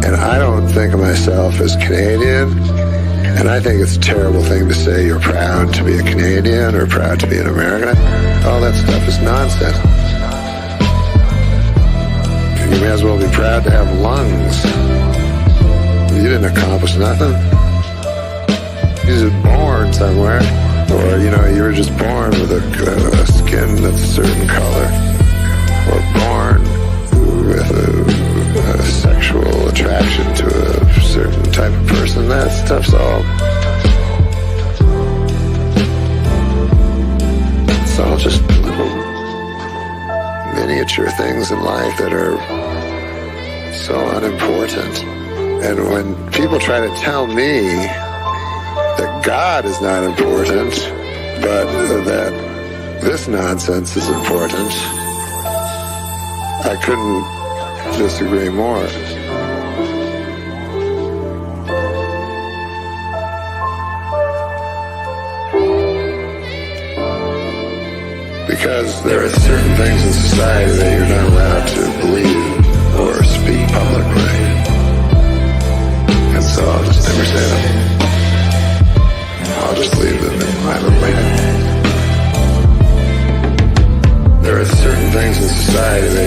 Speaker 4: And I don't think of myself as Canadian. And I think it's a terrible thing to say you're proud to be a Canadian or proud to be an American. All that stuff is nonsense. You may as well be proud to have lungs. You didn't accomplish nothing. You're just born somewhere. Or, you were just born with a skin that's a certain color. Or born with a sexual attraction to a certain type of person. That stuff's all... It's all just little miniature things in life that are so unimportant. And when people try to tell me that God is not important, but that this nonsense is important, I couldn't disagree more. Because there are certain things in society that you're not allowed to believe or speak publicly. And so I'll just never say them. I'll just leave them in my arena. There are certain things in society